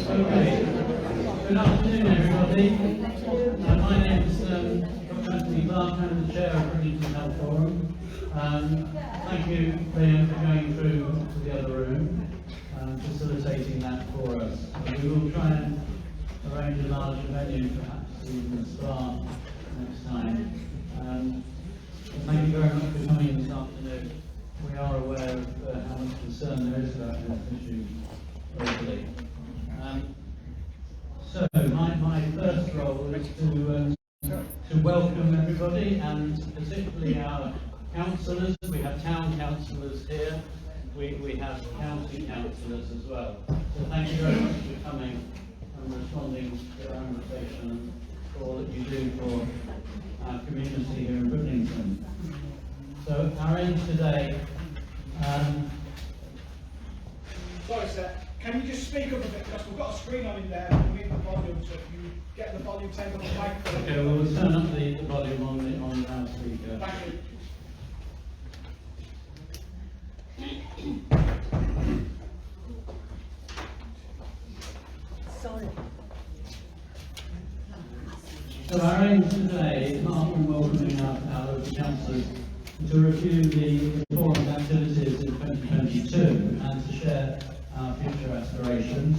Okay. Good afternoon, everybody. My name is Dr. Anthony Clark. I'm the chair of Bridlington Health Forum. Thank you, Liam, for going through to the other room, facilitating that for us. We will try and arrange a larger venue, perhaps even a spa next time. Thank you very much for coming this afternoon. We are aware of how much concern there is about this issue locally. So my first role is to welcome everybody, and particularly our councillors. We have town councillors here. We have county councillors as well. So thank you very much for coming and responding to our invitation and for all that you do for our community here in Bridlington. So our aim today. Sorry, sir. Can you just speak up a bit, because we've got a screen on in there and we need the volume, so if you get the volume turned on the microphone. Okay, well, we'll turn up the volume on the loudspeaker. Thank you. Sorry. So our aim today, apart from welcoming our local councillors, to review the forum activities in 2022 and to share our future aspirations,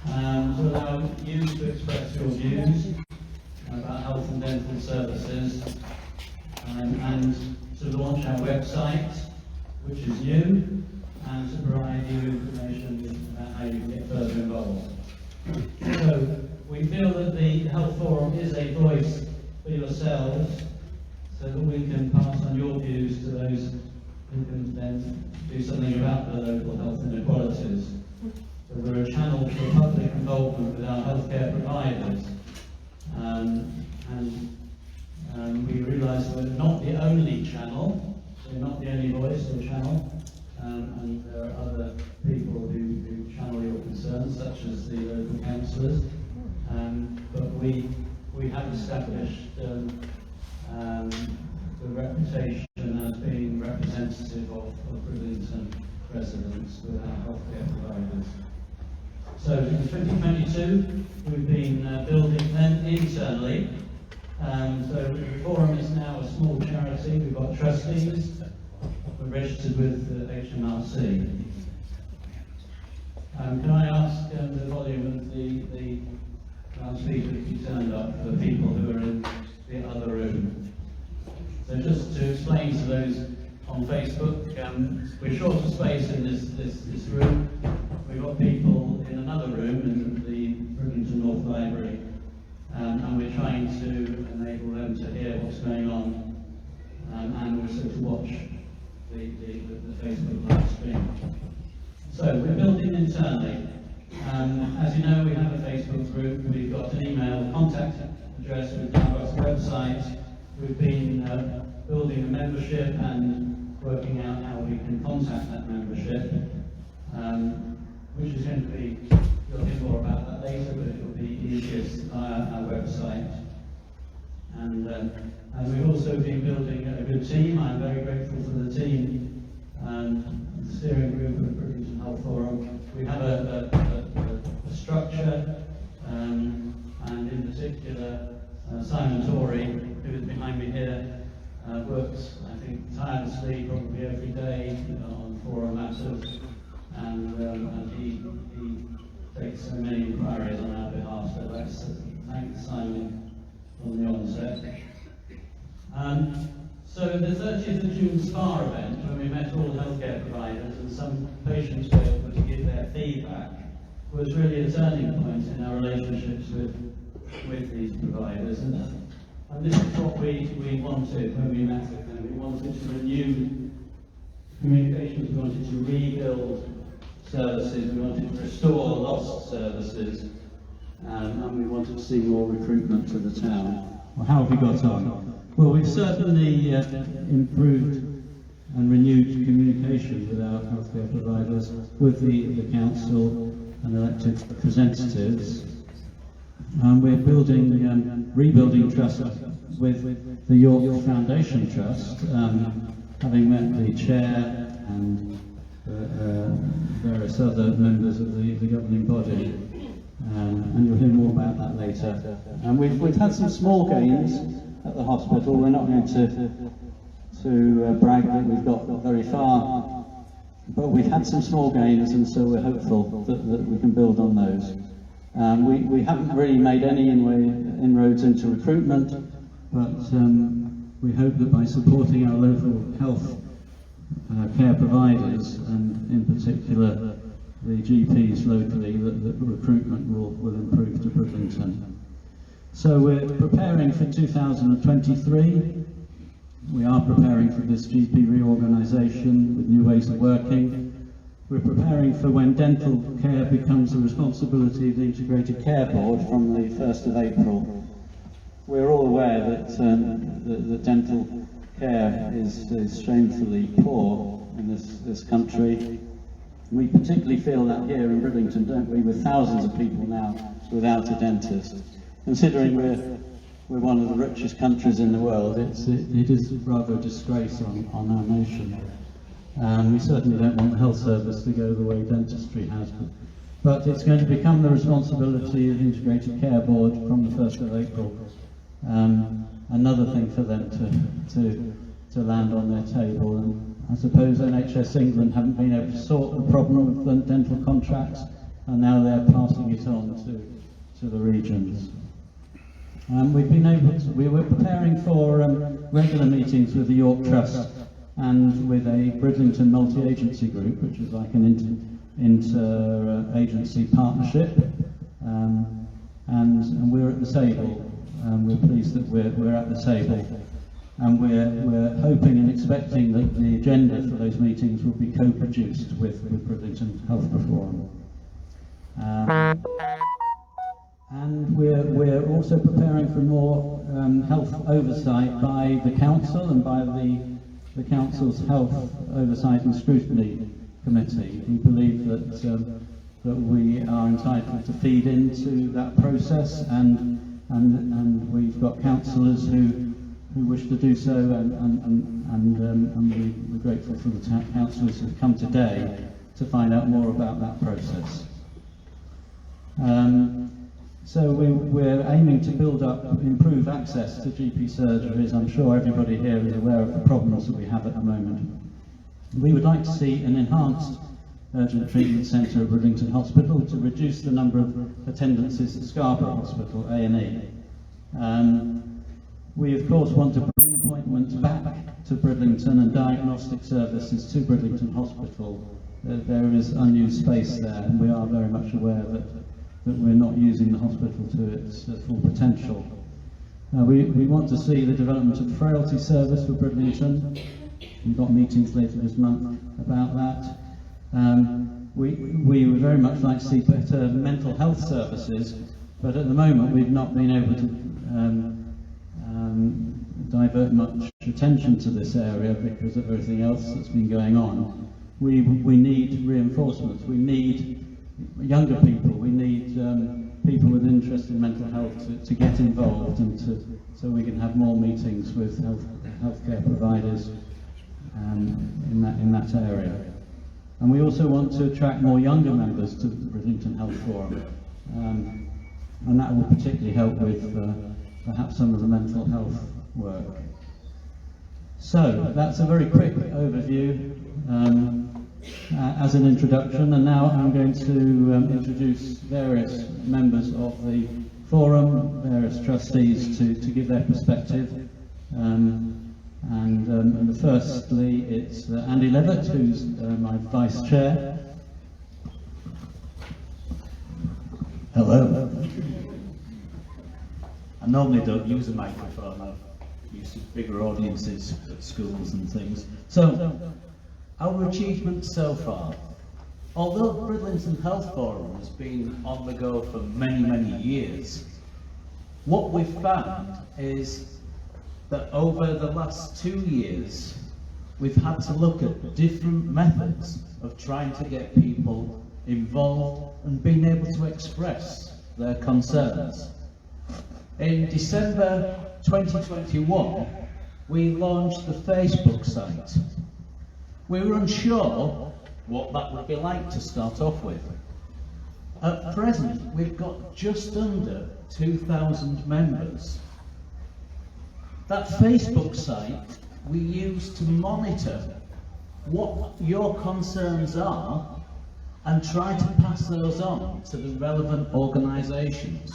to allow you to express your views about health and dental services, and to launch our website, which is new, and to provide you information about how you can get further involved. So we feel that the Health Forum is a voice for yourselves, so that we can pass on your views to those who can then do something about the local health inequalities. So we're a channel for public involvement with our healthcare providers, and we realise we're not the only channel, we're not the only voice or channel, and there are other people who channel your concerns, such as the local councillors, but we have established the reputation as being representative of Bridlington residents with our healthcare providers. So in 2022, we've been building them internally. So the forum is now a small charity. We've got trustees. We're registered with HMRC. Can I ask the volume of the loudspeaker to be turned up for the people who are in the other room? So just to explain to those on Facebook, we're short of space in this room. We've got people in another room in the Bridlington North Library, and we're trying to enable them to hear what's going on, and also to watch the Facebook live stream. So we're building internally. As you know, we have a Facebook group. We've got an email contact address. We've now got a website. We've been building a membership and working out how we can contact that membership, which is going to be, you'll hear more about that later, but it will be easiest via our website. And we've also been building a good team. I'm very grateful for the team, the steering group of the Bridlington Health Forum. We have a structure, and in particular, Simon Torrey, who is behind me here, works, I think, tirelessly, probably every day on forum matters, and he takes so many inquiries on our behalf, so let's thank Simon from the onset. So the 30th of June SPA event, when we met all the healthcare providers and some patients were able to give their feedback, was really a turning point in our relationships with these providers. And this is what we wanted when we met with them. We wanted to renew communications, we wanted to rebuild services, we wanted to restore lost services, and we wanted to see more recruitment to the town. Well, how have we got on? Well, we've certainly improved and renewed communication with our healthcare providers, with the council and elected representatives. We're rebuilding trust with the York Foundation Trust, having met the chair and various other members of the governing body. indicator. And we've had some small gains at the hospital. We're not going to brag that we've got very far, but we've had some small gains, and so we're hopeful that we can build on those. We haven't really made any inroads into recruitment, but we hope that by supporting our local health care providers, and in particular the GPs locally, that recruitment will improve to Bridlington. So we're preparing for 2023. We are preparing for this GP reorganisation with new ways of working. We're preparing for when dental care becomes the responsibility of the Integrated Care Board from the 1st of April. We're all aware that the dental care is shamefully poor in this country. We particularly feel that here in Bridlington, don't we, with thousands of people now without a dentist. Considering we're one of the richest countries in the world, it is rather a disgrace on our nation. We certainly don't want the health service to go the way dentistry has. But it's going to become the responsibility of the Integrated Care Board from the 1st of April. Another thing for them to land on their table. And I suppose NHS England haven't been able to sort the problem of dental contracts, and now they're passing it on to the regions. We were preparing for regular meetings with the York Trust and with a Bridlington multi-agency group, which is like an inter-agency partnership, and we're at the table. We're pleased that we're at the table, and we're hoping and expecting that the agenda for those meetings will be co-produced with Bridlington Health Reform. And we're also preparing for more health oversight by the council and by the council's health oversight and scrutiny committee. We believe that we are entitled to feed into that process, and we've got councillors who wish to do so, and we're grateful for the councillors who've come today to find out more about that process. So we're aiming to improve access to GP surgeries. I'm sure everybody here is aware of the problems that we have at the moment. We would like to see an enhanced urgent treatment centre at Bridlington Hospital to reduce the number of attendances at Scarborough Hospital, A&E. We of course want to bring appointments back to Bridlington and diagnostic services to Bridlington Hospital. There is unused space there, and we are very much aware that we're not using the hospital to its full potential. We want to see the development of frailty service for Bridlington. We've got meetings later this month about that. We would very much like to see better mental health services, but at the moment we've not been able to divert much attention to this area because of everything else that's been going on. We need reinforcements. We need younger people. We need people with interest in mental health to get involved, and so we can have more meetings with healthcare providers in that area. And we also want to attract more younger members to the Bridlington Health Forum, and that will particularly help with perhaps some of the mental health work. So that's a very quick overview as an introduction, and now I'm going to introduce various members of the forum, various trustees to give their perspective. And firstly, it's Andy Levitt, who's my vice chair. Hello. I normally don't use a microphone. I've used bigger audiences at schools and things. So, our achievements so far. Although Bridlington Health Forum has been on the go for many, many years, what we've found is that over the last 2 years, we've had to look at different methods of trying to get people involved and being able to express their concerns. In December 2021, we launched the Facebook site. We were unsure what that would be like to start off with. At present, we've got just under 2,000 members. That Facebook site we use to monitor what your concerns are and try to pass those on to the relevant organisations.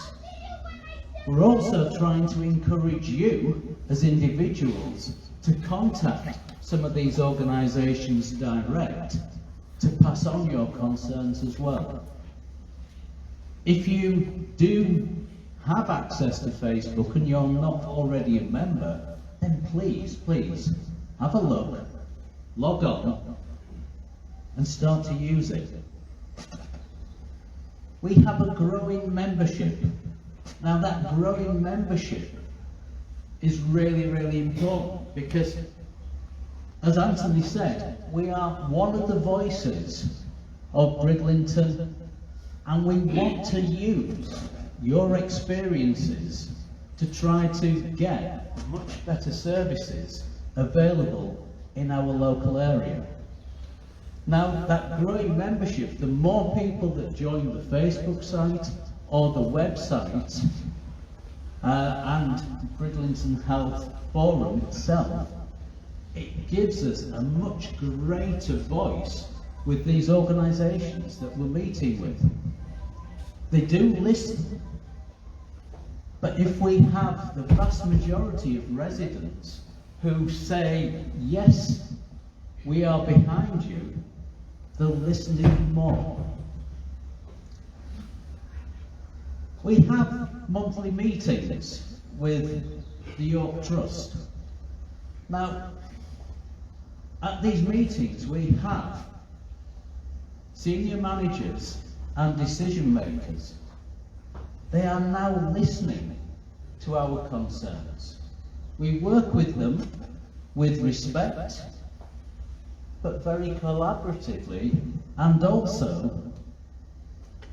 We're also trying to encourage you as individuals to contact some of these organisations direct to pass on your concerns as well. If you do have access to Facebook and you're not already a member, then please have a look, log on and start to use it. We have a growing membership. Now that growing membership is really, really important because, as Anthony said, we are one of the voices of Bridlington, and we want to use your experiences to try to get much better services available in our local area. Now, that growing membership, the more people that join the Facebook site or the website and Bridlington Health Forum itself, it gives us a much greater voice with these organisations that we're meeting with. They do listen, but if we have the vast majority of residents who say, yes, we are behind you, they'll listen even more. We have monthly meetings with the York Trust. Now, at these meetings we have senior managers and decision makers. They are now listening to our concerns. We work with them with respect, but very collaboratively, and also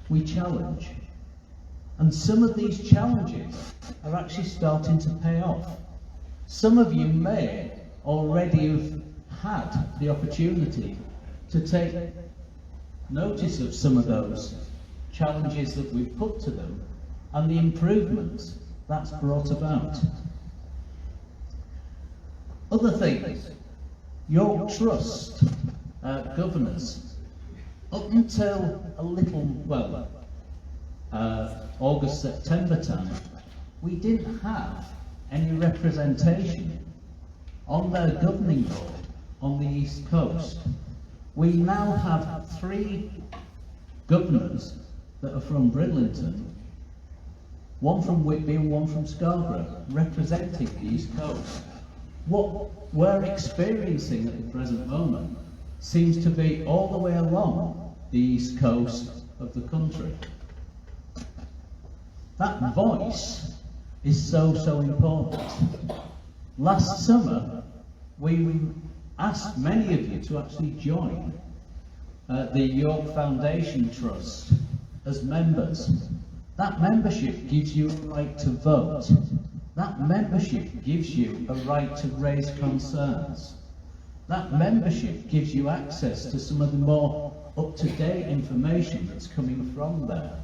we challenge. And some of these challenges are actually starting to pay off. Some of you may already have had the opportunity to take notice of some of those challenges that we've put to them and the improvements that's brought about. Other things, York Trust governors, up until a little, August, September time, we didn't have any representation on their governing board on the East Coast. We now have 3 governors that are from Bridlington, one from Whitby and one from Scarborough, representing the East Coast. What we're experiencing at the present moment seems to be all the way along the East Coast of the country. That voice is so important. Last summer, we asked many of you to actually join the York Foundation Trust as members. That membership gives you a right to vote. That membership gives you a right to raise concerns. That membership gives you access to some of the more up-to-date information that's coming from there.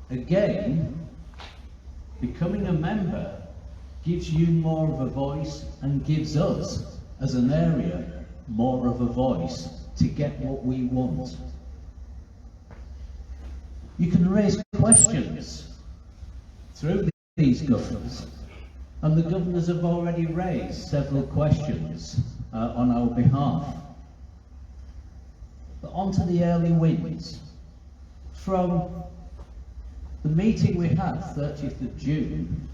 Again, becoming a member gives you more of a voice and gives us, as an area, more of a voice to get what we want. You can raise questions through these governors, and the governors have already raised several questions on our behalf. But on to the early wins. From the meeting we had 30th of June,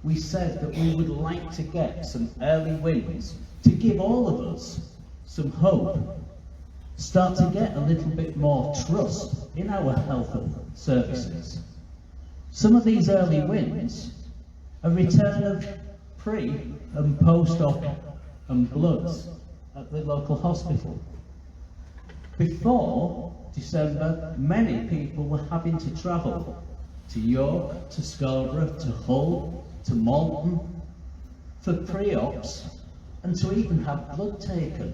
we said that we would like to get some early wins to give all of us some hope, start to get a little bit more trust in our health services. Some of these early wins, a return of pre and post-op and bloods at the local hospital. Before December, many people were having to travel to York, to Scarborough, to Hull, to Malton for pre-ops and to even have blood taken.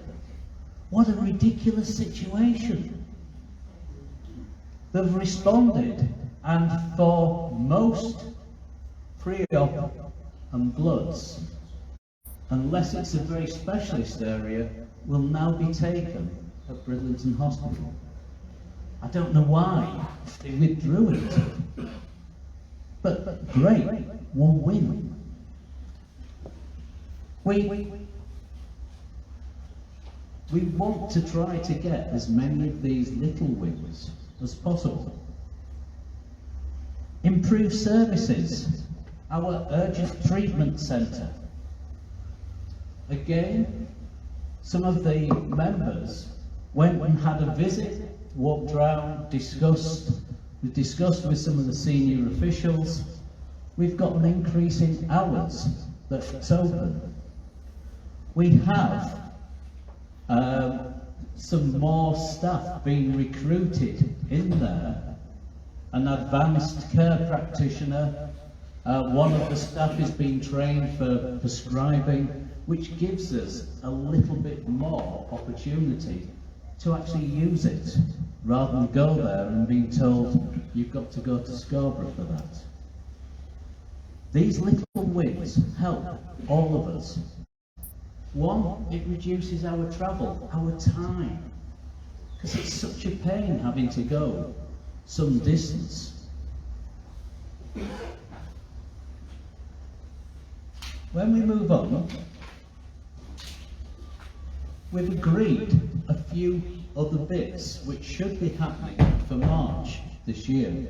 What a ridiculous situation. They've responded, and for most pre-op and bloods, unless it's a very specialist area, will now be taken at Bridlington Hospital. I don't know why they withdrew it, but great, one win. We want to try to get as many of these little wins as possible. Improve services. Our urgent treatment centre. Again, some of the members went and had a visit, walked around, we discussed with some of the senior officials. We've got an increase in hours that it's open. We have some more staff being recruited in there, an advanced care practitioner. One of the staff is being trained for prescribing, which gives us a little bit more opportunity to actually use it, rather than go there and being told you've got to go to Scarborough for that. These little wins help all of us. One, it reduces our travel, our time, because it's such a pain having to go some distance. When we move on, we've agreed a few other bits which should be happening for March this year.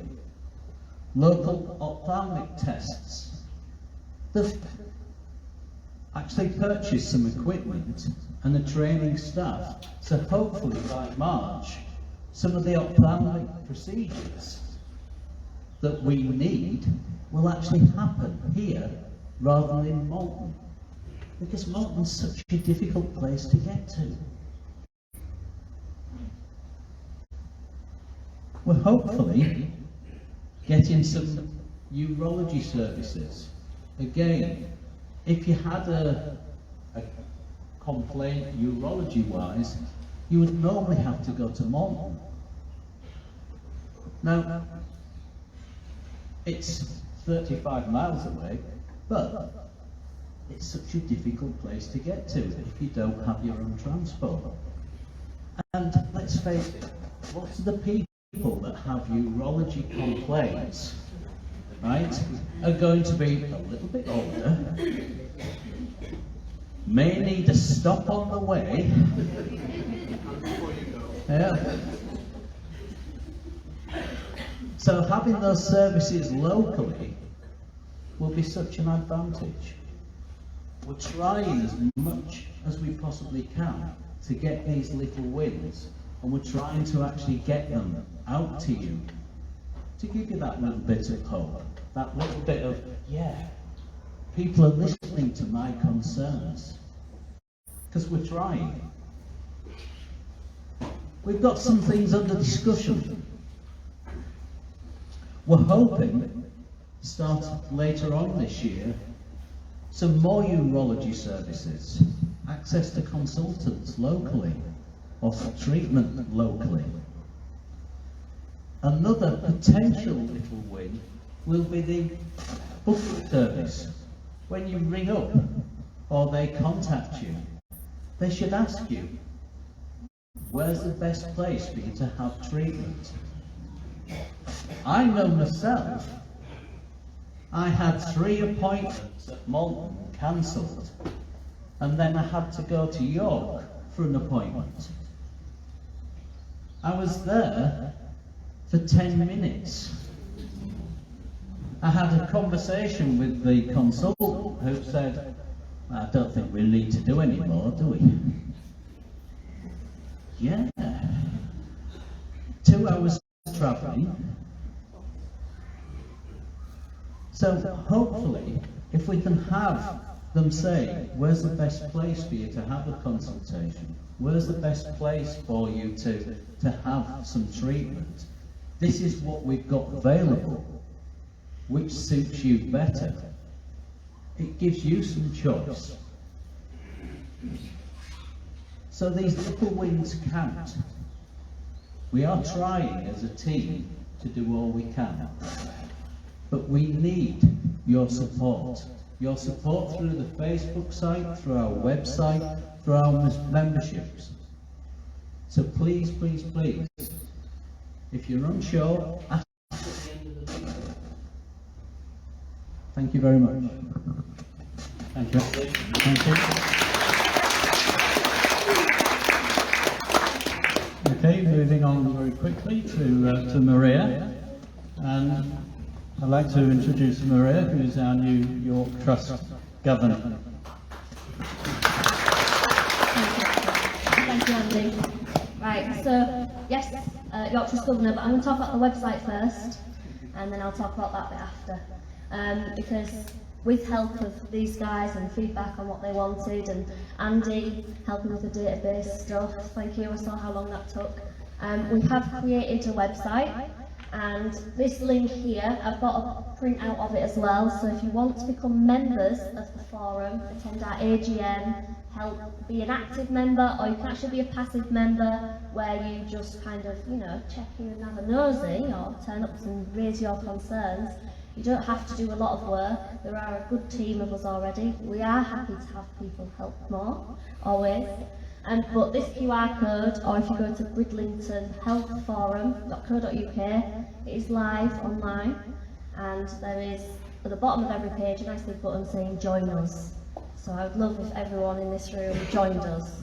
Local ophthalmic tests. They've actually purchased some equipment and a training staff, so hopefully by March some of the ophthalmic procedures that we need will actually happen here rather than in Malton, because Malton's such a difficult place to get to. We're hopefully getting some urology services. Again, if you had a complaint urology-wise, you would normally have to go to Malton. Now, it's 35 miles away, but it's such a difficult place to get to if you don't have your own transport. And let's face it, lots of the people that have urology complaints, right, are going to be a little bit older, may need a stop on the way. Yeah. So having those services locally will be such an advantage. We're trying as much as we possibly can to get these little wins, and we're trying to actually get them out to you, to give you that little bit of hope, that little bit of, yeah, people are listening to my concerns, because we're trying. We've got some things under discussion. We're hoping to start later on this year some more urology services, access to consultants locally, or for treatment locally. Another potential little win will be the booking service. When you ring up or they contact you, they should ask you, where's the best place for you to have treatment? I know myself, I had 3 appointments at Malton cancelled, and then I had to go to York for an appointment. I was there for 10 minutes. I had a conversation with the consultant who said, I don't think we need to do any more, do we? Yeah. 2 hours travelling. So hopefully, if we can have them say, where's the best place for you to have a consultation? Where's the best place for you to have some treatment? This is what we've got available. Which suits you better? It gives you some choice. So these little wins count. We are trying as a team to do all we can. But we need your support. Your support through the Facebook site, through our website, through our memberships. So please, please, please, if you're unsure, ask at the end of the video. Thank you very much. Thank you. Thank you. Okay, moving on very quickly to Maria. And I'd like to introduce Maria, who is our new York Trust Governor. Thank you, Andy. Right, so, yes, York Trust Governor, but I'm going to talk about the website first, and then I'll talk about that bit after. Because with help of these guys and feedback on what they wanted, and Andy helping with the database stuff, thank you, I saw how long that took. We have created a website, and this link here, I've got a printout of it as well, so if you want to become members of the forum, attend our AGM, help be an active member, or you can actually be a passive member where you just kind of, you know, check in and have a nosy or turn up and raise your concerns. You don't have to do a lot of work. There are a good team of us already. We are happy to have people help more, always. But this QR code, or if you go to bridlingtonhealthforum.co.uk, it is live online, and there is, at the bottom of every page, a nice big button saying join us. So I would love if everyone in this room joined us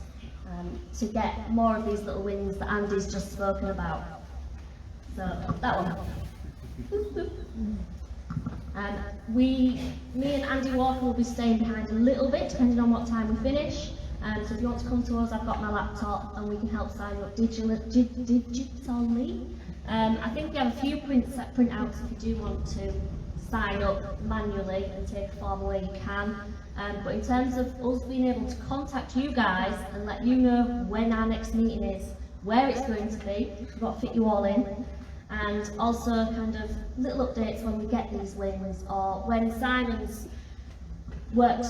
to get more of these little wins that Andy's just spoken about. So that one. Me and Andy Walker will be staying behind a little bit, depending on what time we finish. So if you want to come to us, I've got my laptop and we can help sign you up digitally. I think we have a few printouts if you do want to sign up manually and take a form away, you can. But in terms of us being able to contact you guys and let you know when our next meeting is, where it's going to be, we've got to fit you all in, and also kind of little updates when we get these wins, or when Simon's worked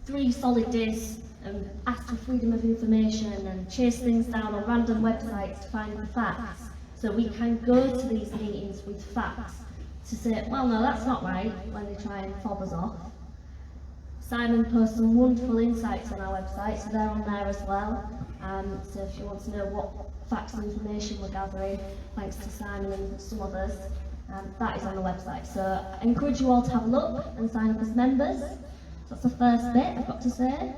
3 solid days and asked for freedom of information and chase things down on random websites to find the facts, so we can go to these meetings with facts to say, well, no, that's not right, when they try and fob us off. Simon posts some wonderful insights on our website, so they're on there as well. So if you want to know what facts and information we're gathering, thanks to Simon and some others, that is on the website. So I encourage you all to have a look and sign up as members. That's the first bit I've got to say.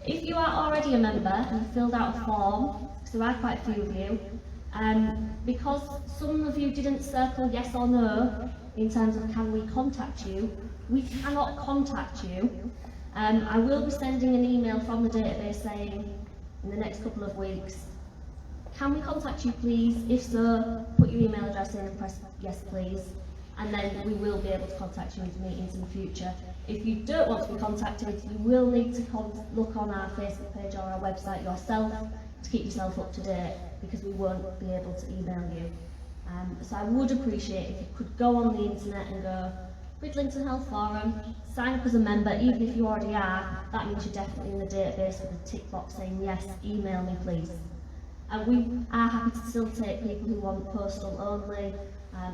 If you are already a member and have filled out a form, because there are quite a few of you, because some of you didn't circle yes or no in terms of can we contact you, we cannot contact you. I will be sending an email from the database saying in the next couple of weeks, can we contact you please? If so, put your email address in and press yes please, and then we will be able to contact you into meetings in the future. If you don't want to be contacted, you will need to look on our Facebook page or our website yourself to keep yourself up to date, because we won't be able to email you. So I would appreciate if you could go on the internet and go Bridlington Health Forum, sign up as a member. Even if you already are, that means you're definitely in the database with a tick box saying yes, email me please. And we are happy to still take people who want postal only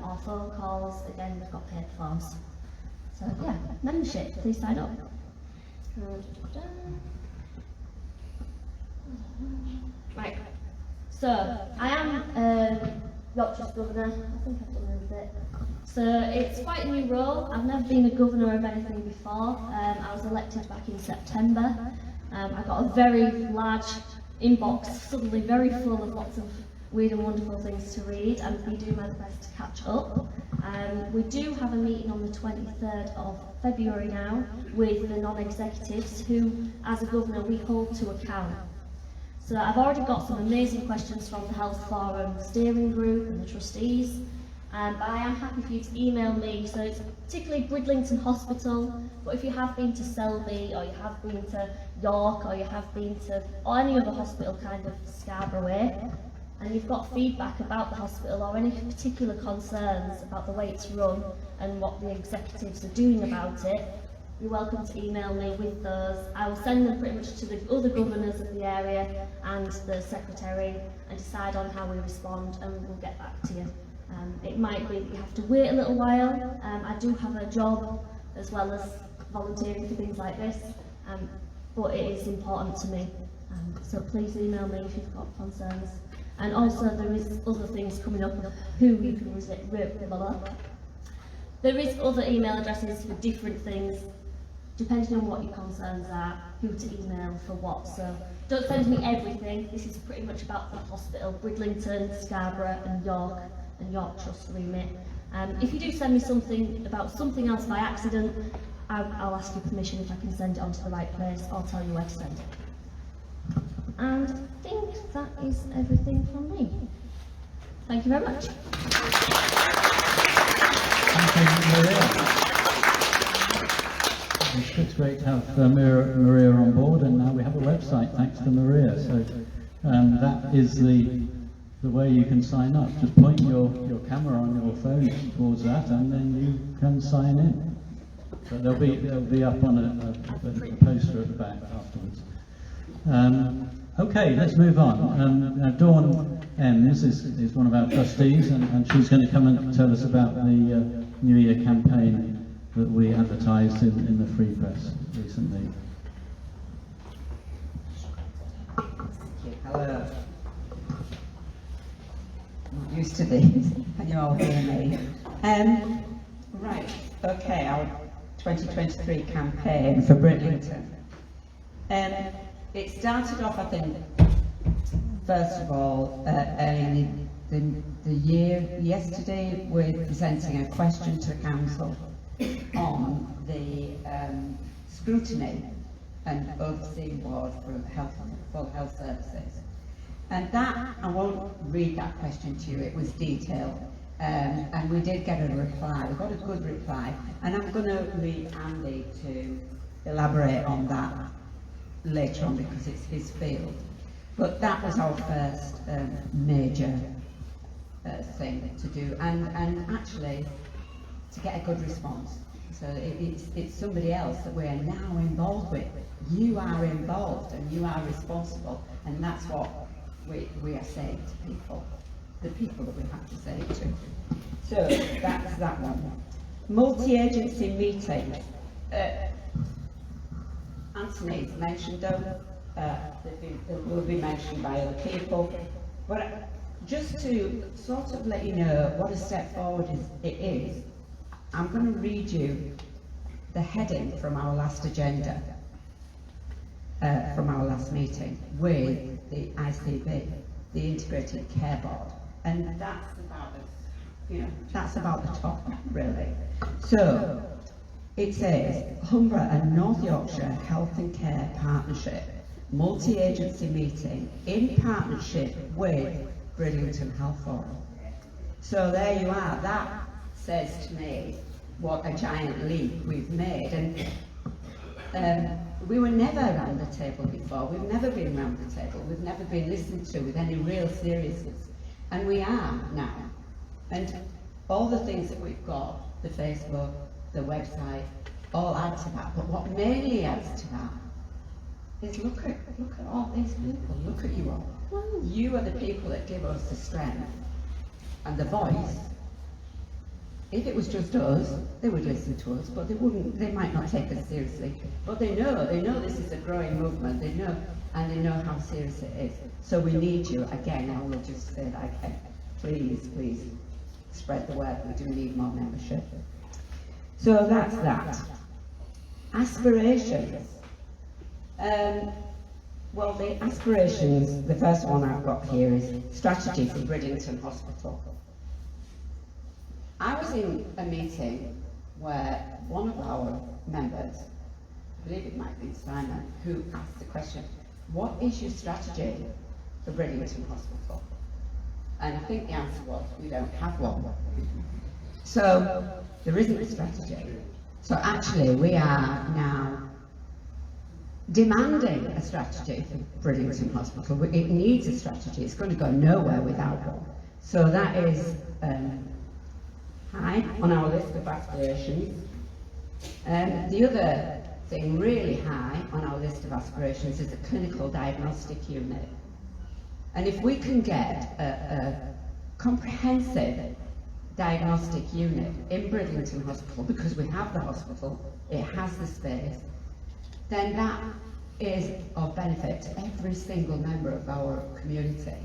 or phone calls. Again, we've got paper forms. So yeah, membership, please sign up. Right, so I am York Trust Governor. I think I've done a bit. So it's quite a new role. I've never been a governor of anything before. I was elected back in September. I got a very large inbox, suddenly very full of lots of weird and wonderful things to read, and we do my best to catch up. We do have a meeting on the 23rd of February now with the non-executives who, as a governor, we hold to account. So I've already got some amazing questions from the Health Forum steering group and the trustees. But I am happy for you to email me, so it's particularly Bridlington Hospital, but if you have been to Selby, or you have been to York, or you have been to any other hospital kind of Scarborough way, and you've got feedback about the hospital or any particular concerns about the way it's run and what the executives are doing about it, you're welcome to email me with those. I will send them pretty much to the other governors of the area and the secretary and decide on how we respond, and we'll get back to you. It might be that you have to wait a little while. I do have a job as well as volunteering for things like this, but it is important to me. So please email me if you've got concerns. And also there is other things coming up of who you can visit. There is other email addresses for different things, depending on what your concerns are, who to email for what. So don't send me everything. This is pretty much about the hospital, Bridlington, Scarborough and York Trust remit. If you do send me something about something else by accident, I'll ask your permission if I can send it on to the right place. I'll tell you where to send it. And I think that is everything from me. Thank you very much. Thank you, Maria. It's great to have Maria on board, and now we have a website thanks to Maria. So that is the way you can sign up. Just point your camera on your phone towards that, and then you can sign in. So they'll be up on a poster at the back afterwards. Okay, let's move on. Now Dawn Ems is one of our trustees, and she's going to come and tell us about the New Year campaign that we advertised in the Free Press recently. Hello. Not used to these. Can you all hear me? Right. Okay. Our 2023 campaign for Bridlington. It started off, I think, first of all, in the year yesterday with presenting a question to the council on the scrutiny and overseeing board for health services. And that, I won't read that question to you, it was detailed. And we did get a reply, we got a good reply. And I'm going to leave Andy to elaborate on that later on because it's his field. But that was our first major thing to do, and actually to get a good response. So it's somebody else that we're now involved with. You are involved and you are responsible, and that's what we are saying to people, the people that we have to say it to. So that's that one. Multi-agency meetings. Anthony's mentioned them, they will be mentioned by other people, but just to sort of let you know what a step forward it is, I'm going to read you the heading from our last agenda, from our last meeting with the ICB, the Integrated Care Board, and that's about that's about the top really. So it says, Humber and North Yorkshire Health and Care Partnership, multi-agency meeting in partnership with Bridlington Health Forum. So there you are, that says to me what a giant leap we've made. And we were never around the table before, we've never been around the table, we've never been listened to with any real seriousness. And we are now. And all the things that we've got, the Facebook, the website, all add to that. But what mainly adds to that is look at all these people, look at you all. You are the people that give us the strength and the voice. If it was just us, they would listen to us, but they might not take us seriously. But they know this is a growing movement, they know how serious it is. So we need you, again, I will just say that again. Please spread the word, we do need more membership. So that's that. Aspirations. Well, the aspirations, the first one I've got here is strategy for Bridlington Hospital. I was in a meeting where one of our members, I believe it might be Simon, who asked the question, what is your strategy for Bridlington Hospital? And I think the answer was, we don't have one. So there isn't a strategy. So actually we are now demanding a strategy for Bridlington Hospital. It needs a strategy, it's going to go nowhere without one. So that is high on our list of aspirations. The other thing really high on our list of aspirations is a clinical diagnostic unit. And if we can get a comprehensive diagnostic unit in Bridlington Hospital, because we have the hospital, it has the space, then that is of benefit to every single member of our community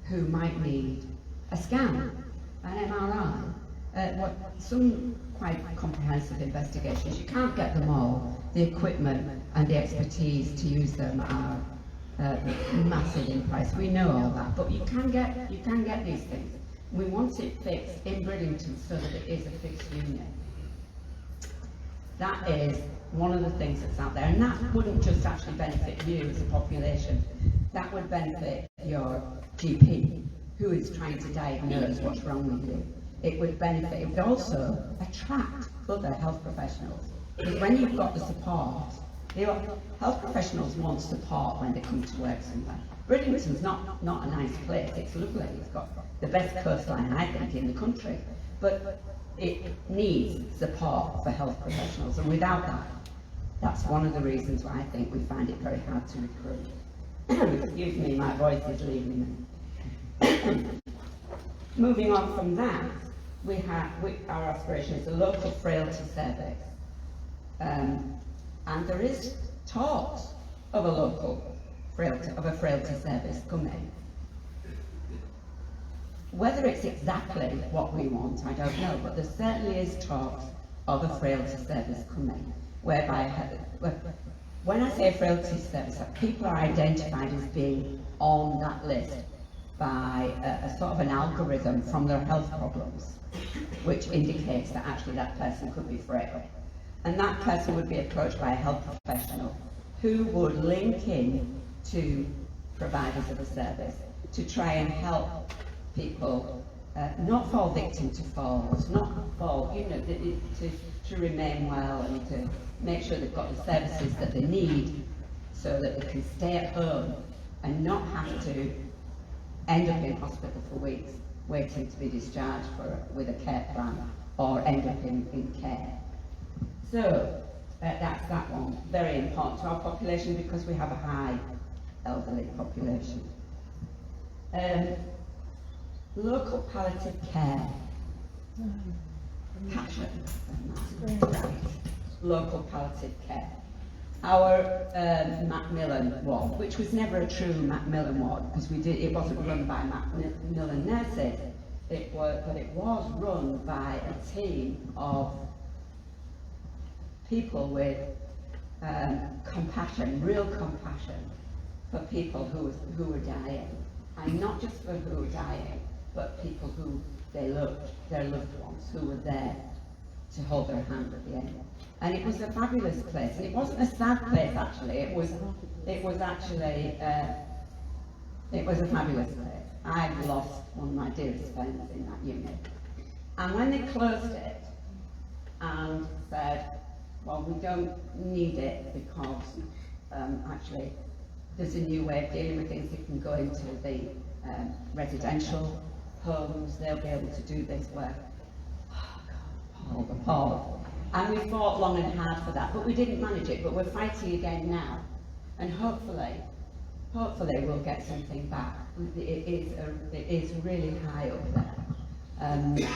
who might need a scan, an MRI, some quite comprehensive investigations. You can't get them all. The equipment and the expertise to use them are massive in price. We know all that, but you can get these things. We want it fixed in Bridlington so that it is a fixed unit. That is one of the things that's out there, and that wouldn't just actually benefit you as a population. That would benefit your GP, who is trying to diagnose what's wrong with you. It would benefit, it would also attract other health professionals. Because when you've got the support, health professionals want support when they come to work somewhere. Bridlington's not a nice place, it's lovely, it's got the best coastline, I think, in the country. But it needs support for health professionals, and without that, that's one of the reasons why I think we find it very hard to recruit. Excuse me, my voice is leaving me. Moving on from that, our aspiration is a local frailty service. And there is talks of a frailty service coming. Whether it's exactly what we want, I don't know, but there certainly is talks of a frailty service coming, whereby, when I say a frailty service, people are identified as being on that list by a sort of an algorithm from their health problems, which indicates that actually that person could be frail. And that person would be approached by a health professional who would link in to providers of a service to try and help people not fall victim to falls, not fall, to remain well and to make sure they've got the services that they need so that they can stay at home and not have to end up in hospital for weeks waiting to be discharged with a care plan or end up in care. So that's that one, very important to our population because we have a high elderly population. Local palliative care. Passion. Local palliative care. Our Macmillan ward, which was never a true Macmillan ward because it wasn't run by Macmillan nurses, but it was run by a team of people with compassion, real compassion for people who were dying, and not just for who were dying, but people who they loved, their loved ones, who were there to hold their hand at the end. And it was a fabulous place, and it wasn't a sad place actually. It was actually it was a fabulous place. I've lost one of my dearest friends in that unit, and when they closed it and said, well, we don't need it because actually there's a new way of dealing with things. They can go into the residential homes, they'll be able to do this work. Oh God, Paul. And we fought long and hard for that, but we didn't manage it, but we're fighting again now. And hopefully we'll get something back. It is really high up there.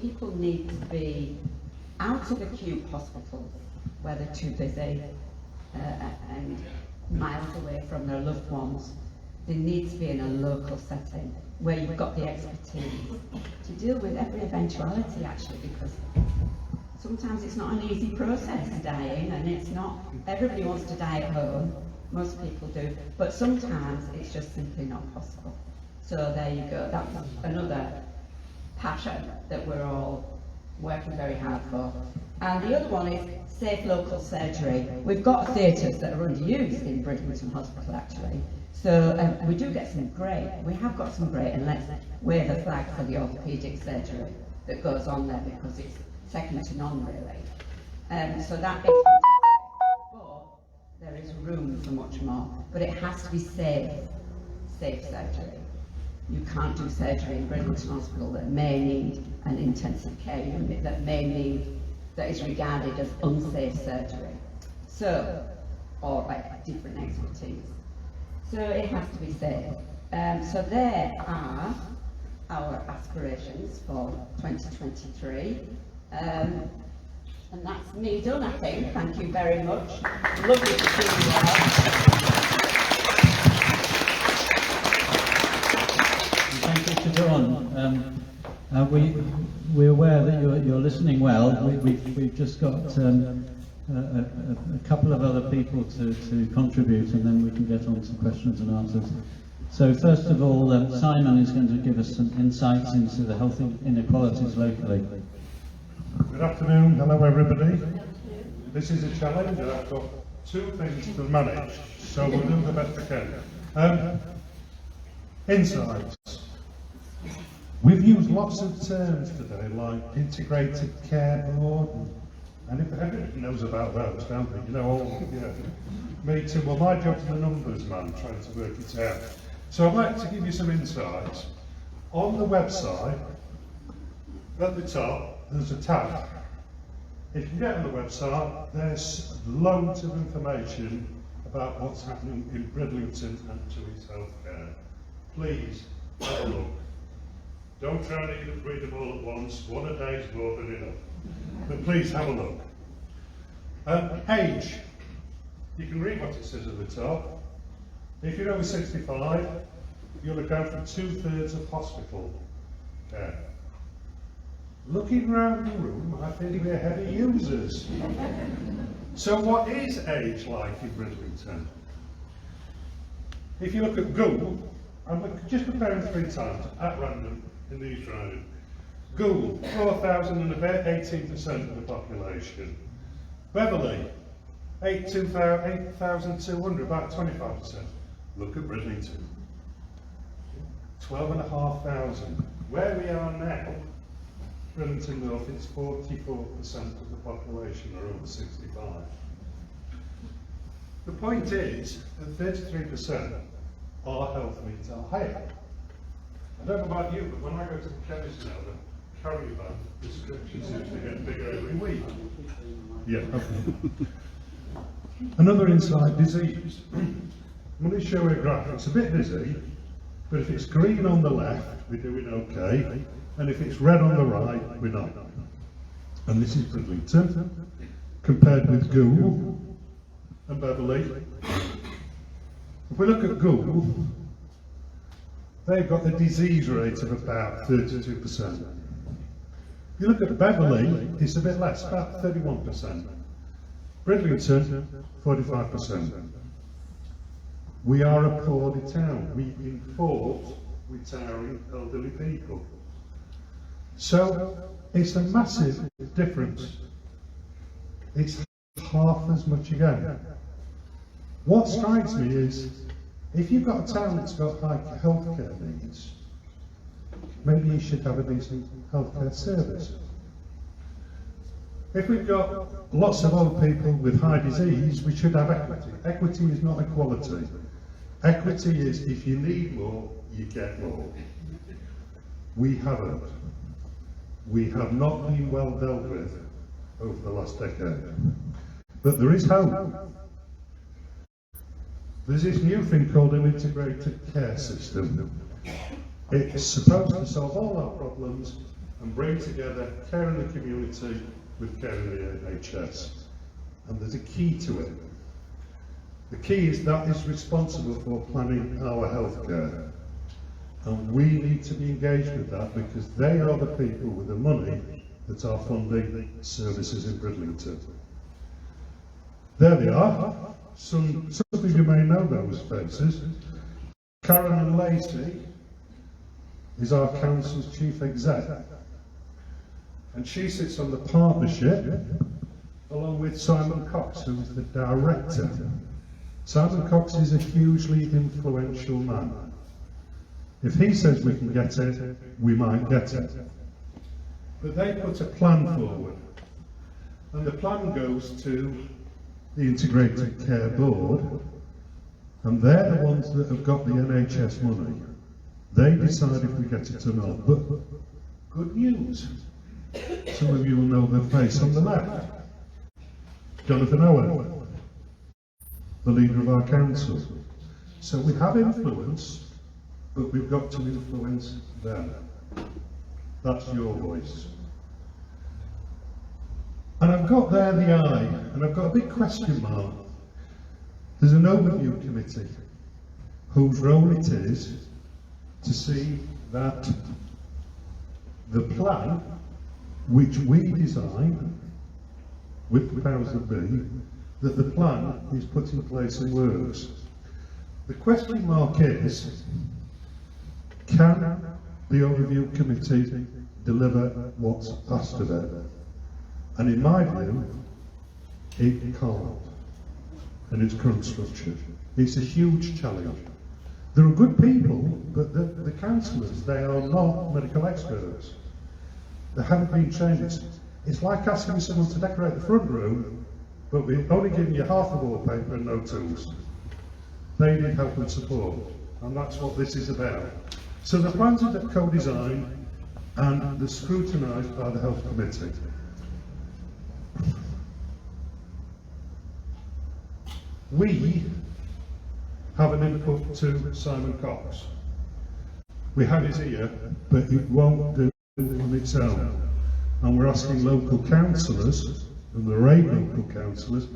People need to be out of acute hospitals where they're too busy and miles away from their loved ones. They need to be in a local setting where you've got the expertise to deal with every eventuality actually, because sometimes it's not an easy process dying, and it's not, everybody wants to die at home, most people do, but sometimes it's just simply not possible. So there you go, that's another passion that we're all working very hard for. And the other one is safe local surgery. We've got theatres that are underused in Bridlington Hospital actually. So we do get some great, we have got some great, and let's wave a flag for the orthopaedic surgery that goes on there because it's second to none really. So that is fantastic, but there is room for much more. But it has to be safe surgery. You can't do surgery in Bridlington Hospital that may need an intensive care unit, that is regarded as unsafe surgery. So, or like different expertise. So it has to be safe. So there are our aspirations for 2023. And that's me done, I think. Thank you very much. Lovely to see you all. Thank you to Dawn. We're aware that you're listening well. We've just got a couple of other people to contribute, and then we can get on to questions and answers. So first of all, Simon is going to give us some insights into the health inequalities locally. Good afternoon, hello everybody. This is a challenge and I've got two things to manage, so we'll do the best we can. Insights. We've used lots of terms today like integrated care board, and if everybody knows about those, don't they? You know, all, me too. Well, my job's the numbers man, trying to work it out. So I'd like to give you some insights. On the website, at the top, there's a tab. If you get on the website, there's loads of information about what's happening in Bridlington and Tooheys Healthcare. Please have a look. Don't try and read them all at once. One a day is more than enough. But please have a look. Age. You can read what it says at the top. If you're over 65, you'll account for 2/3 of hospital care. Looking around the room, I think we're heavy users. So what is age like in Bridlington? If you look at Gould, I'm just comparing 3 times at random in these round. Gould, 4,000 and about 18% of the population. Beverley, 8,200, about 25%. Look at Bridlington, 12,500. Where we are now, Bridlington North, it's 44% of the population are over 65. The point is that 33% our health needs are higher. I don't know about you, but when I go to the chemist now, the caravan prescriptions seem to get bigger every week. Yeah. Okay. Another insight, disease. I'm going to show you a graph. It's a bit busy, but if it's green on the left, we're doing okay, and if it's red on the right, we're not. And this is Bridlington, compared with Gould and Beverley. If we look at Gould, they've got a disease rate of about 32%. If you look at Beverley, it's a bit less, about 31%. Bridlington, 45%. We are a poorly town. We've been fought with towering elderly people. So it's a massive difference. It's half as much again. What strikes me is, if you've got a town that's got high healthcare needs, maybe you should have a decent healthcare service. If we've got lots of old people with high disease, we should have equity. Equity is not equality. Equity is if you need more, you get more. We haven't. We have not been well dealt with over the last decade. But there is hope. There's this new thing called an integrated care system. It's supposed to solve all our problems and bring together care in the community with care in the NHS. And there's a key to it. The key is that is responsible for planning our healthcare. And we need to be engaged with that because they are the people with the money that are funding services in Bridlington. There they are. Some of you may know those faces. Karen Lacey is our council's chief exec. And she sits on the partnership along with Simon Cox, who is the director. Simon Cox is a hugely influential man. If he says we can get it, we might get it. But they put a plan forward. And the plan goes to the Integrated Care Board, and they're the ones that have got the NHS money. They decide if we get it or not. But good news. Some of you will know the face on the left. Jonathan Owen, the leader of our council. So we have influence, but we've got to influence them. That's your voice. And I've got there the I, and I've got a big question mark. There's an overview committee whose role it is to see that the plan which we design with the powers that be, that the plan is put in place and works. The question mark is, can the overview committee deliver what's asked of it? And in my view, it can't, in its current structure. It's a huge challenge. There are good people, but the councillors, they are not medical experts. They haven't been trained. It's like asking someone to decorate the front room, but we're only giving you half the wallpaper and no tools. They need help and support, and that's what this is about. So the plans are co-designed and they're scrutinised by the Health Committee. We have an input to Simon Cox. We have his ear, but it won't do on its own. And we're asking local councillors, and there are 8 local councillors,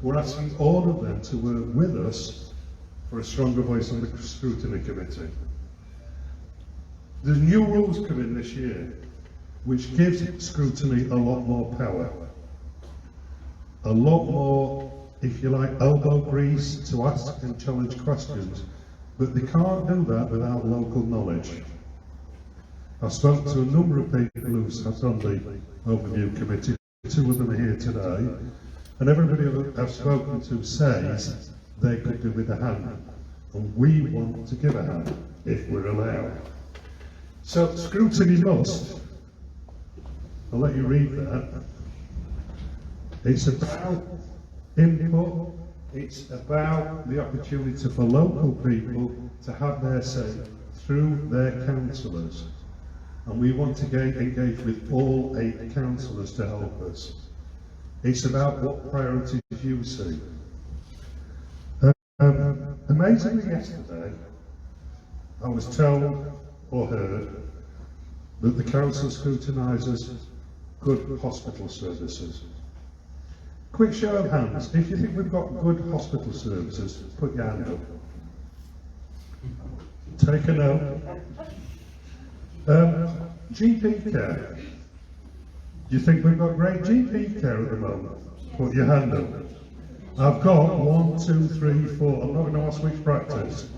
we're asking all of them to work with us for a stronger voice on the scrutiny committee. There's new rules coming this year, which gives scrutiny a lot more power. A lot more, if you like, elbow grease to ask and challenge questions, but they can't do that without local knowledge. I've spoken to a number of people who sat on the overview committee, 2 of them are here today, and everybody I've spoken to says they could do with a hand, and we want to give a hand, if we're allowed. So, scrutiny must, I'll let you read that, it's about input, it's about the opportunity for local people to have their say through their councillors. And we want to engage with all 8 councillors to help us. It's about what priorities you see. Amazingly yesterday, I was told or heard that the council scrutinises good hospital services. Quick show of hands, if you think we've got good hospital services, put your hand up. Take a note. GP care. Do you think we've got great GP care at the moment? Put your hand up. I've got 1, 2, 3, 4. I'm not going to ask which practice.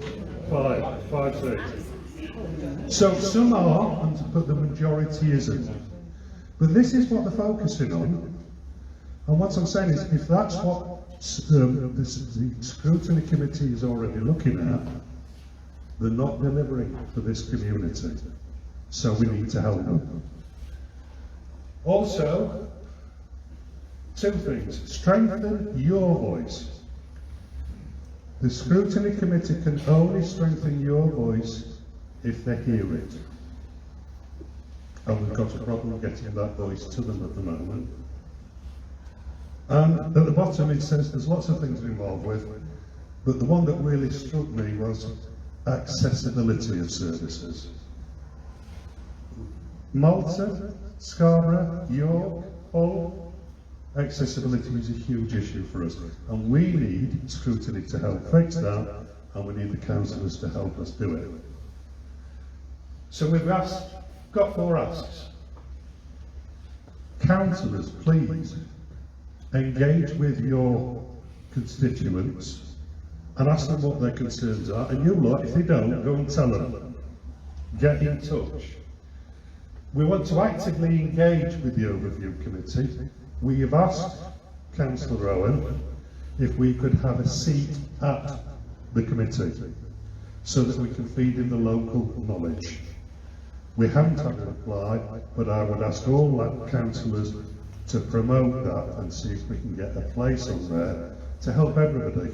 5, 6. So some are, but the majority isn't. But this is what they're focusing on. And what I'm saying is, if that's what the scrutiny committee is already looking at, they're not delivering for this community. So we need to help them. Also, 2 things. Strengthen your voice. The scrutiny committee can only strengthen your voice if they hear it. And we've got a problem getting that voice to them at the moment. And at the bottom it says there's lots of things we're involved with, but the one that really struck me was accessibility of services. Malta, Scarborough, York, Hull, accessibility is a huge issue for us, and we need scrutiny to help fix that, and we need the councillors to help us do it. So we've got 4 asks. Councillors, please engage with your constituents and ask them what their concerns are, and you lot, if they don't, go and tell them. Get in touch. We want to actively engage with the overview committee. We have asked Councillor Owen if we could have a seat at the committee so that we can feed in the local knowledge. We haven't had a reply, but I would ask all councillors to promote that and see if we can get a place on there to help everybody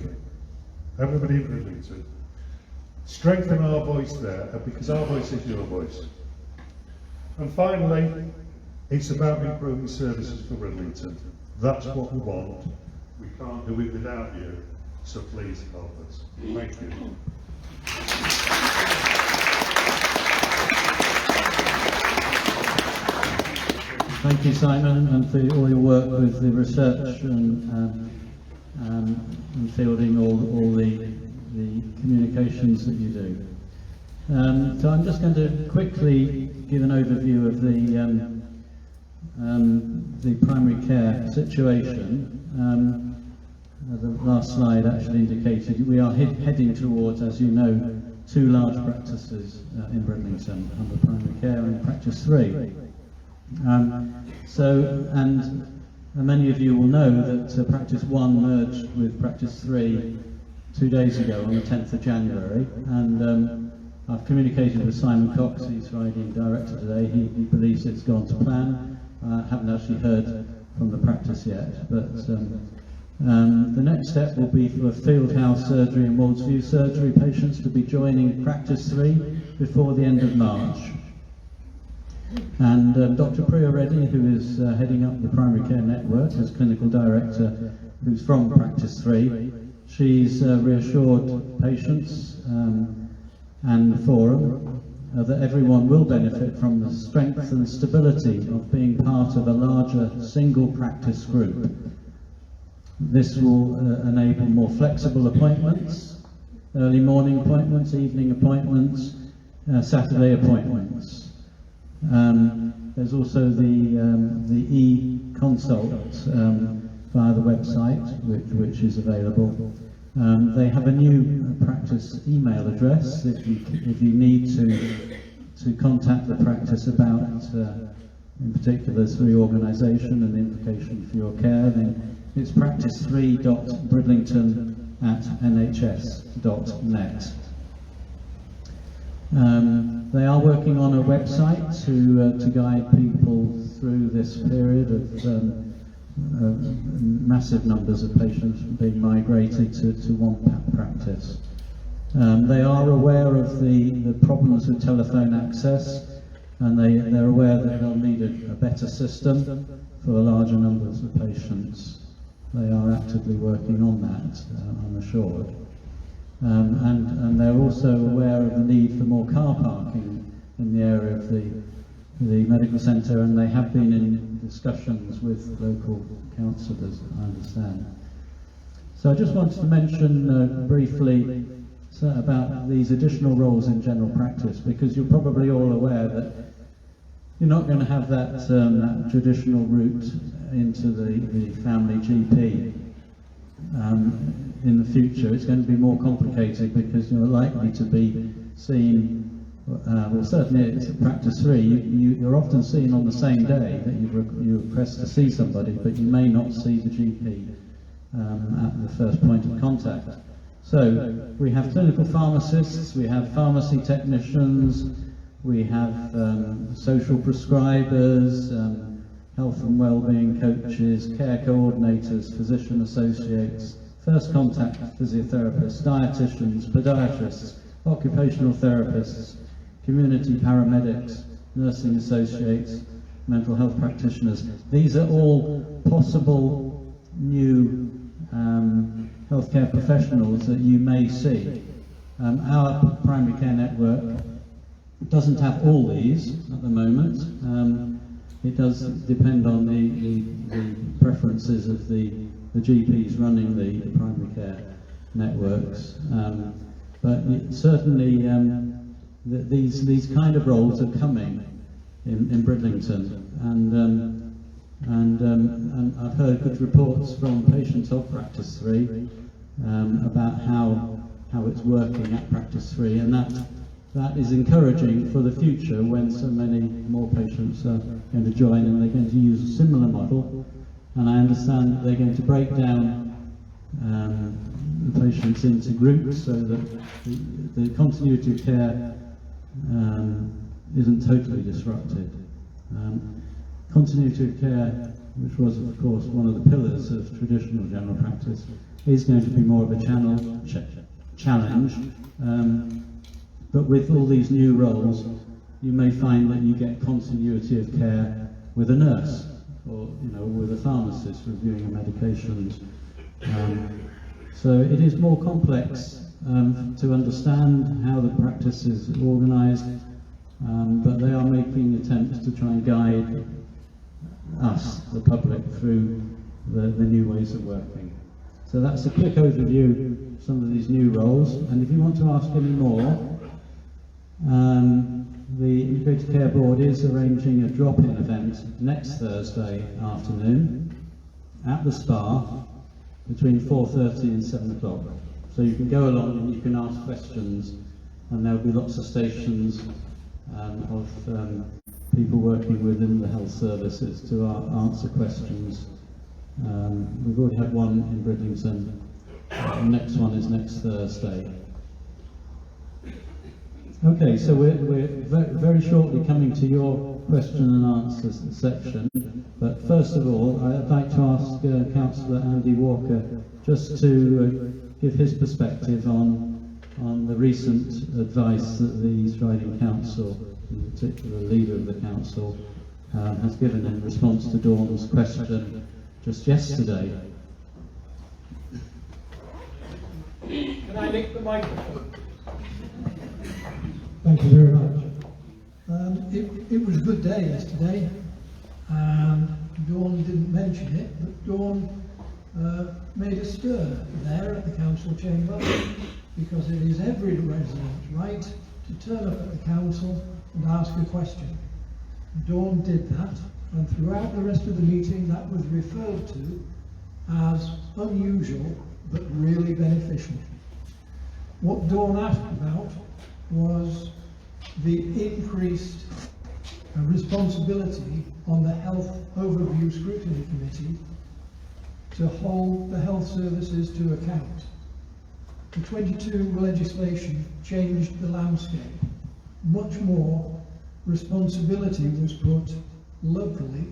in Bridlington. Strengthen our voice there, because our voice is your voice. And finally, it's about improving services for Bridlington. That's what we want. We can't do it without you, so please help us. Thank you. Thank you, Simon, and for all your work with the research and fielding all the communications that you do. So I'm just going to quickly give an overview of the primary care situation. The last slide actually indicated we are heading towards, as you know, 2 large practices in Bridlington, under primary care and practice 3. Many of you will know that practice 1 merged with practice 3 2 days ago on the 10th of January, and I've communicated with Simon Cox, he's riding director today. He believes it's gone to plan. I haven't actually heard from the practice yet, but the next step will be for Fieldhouse surgery and Ward's View surgery patients to be joining practice 3 before the end of March. And Dr. Priya Reddy, who is heading up the primary care network as clinical director, who's from practice 3, she's reassured patients and the forum that everyone will benefit from the strength and stability of being part of a larger single practice group. This will enable more flexible appointments, early morning appointments, evening appointments, Saturday appointments. There's also the e-consult via the website, which is available. They have a new practice email address if you need to contact the practice about, in particular, 3 organisation and the implication for your care. Then it's practice3.bridlington@nhs.net. They are working on a website to guide people through this period of massive numbers of patients being migrated to one practice. They are aware of the problems with telephone access, and they're aware that they'll need a better system for larger numbers of patients. They are actively working on that, I'm assured. And they're also aware of the need for more car parking in the area of the medical centre, and they have been in discussions with local councillors, I understand. So I just wanted to mention briefly about these additional roles in general practice, because you're probably all aware that you're not going to have that traditional route into the family GP. In the future, it's going to be more complicated because you're likely to be seen, well, certainly it's practice 3, you're often seen on the same day that you request to see somebody, but you may not see the GP at the first point of contact. So we have clinical pharmacists, we have pharmacy technicians, we have social prescribers, health and wellbeing coaches, care coordinators, physician associates, first contact physiotherapists, dietitians, podiatrists, occupational therapists, community paramedics, nursing associates, mental health practitioners. These are all possible new healthcare professionals that you may see. Our primary care network doesn't have all these at the moment. It does depend on the preferences of the GPs running the primary care networks, but certainly these kind of roles are coming in Bridlington, and I've heard good reports from patients of practice 3 about how it's working at practice 3, and that is encouraging for the future when so many more patients are going to join, and they're going to use a similar model. And I understand that they're going to break down the patients into groups so that the continuity of care isn't totally disrupted. Continuity of care, which was of course one of the pillars of traditional general practice, is going to be more of a challenge. But with all these new roles, you may find that you get continuity of care with a nurse, or with a pharmacist reviewing your medications. So it is more complex to understand how the practice is organised, but they are making attempts to try and guide us, the public, through the new ways of working. So that's a quick overview of some of these new roles, and if you want to ask any more, the Integrated Care Board is arranging a drop-in event next Thursday afternoon at the Spa between 4:30 and 7 o'clock. So you can go along and you can ask questions, and there'll be lots of stations of people working within the health services to answer questions. We've already had one in Bridlington. The next one is next Thursday. Okay, so we're very shortly coming to your question and answers section. But first of all, I'd like to ask Councillor Andy Walker just to give his perspective on the recent advice that the East Riding Council, in particular the leader of the council, has given in response to Dawn's question just yesterday. Can I lick the microphone? Thank you very much. It was a good day yesterday, and Dawn didn't mention it, but Dawn made a stir there at the council chamber, because it is every resident's right to turn up at the council and ask a question. Dawn did that, and throughout the rest of the meeting that was referred to as unusual but really beneficial. What Dawn asked about was the increased responsibility on the Health Overview Scrutiny Committee to hold the health services to account. The 22 legislation changed the landscape. Much more responsibility was put locally.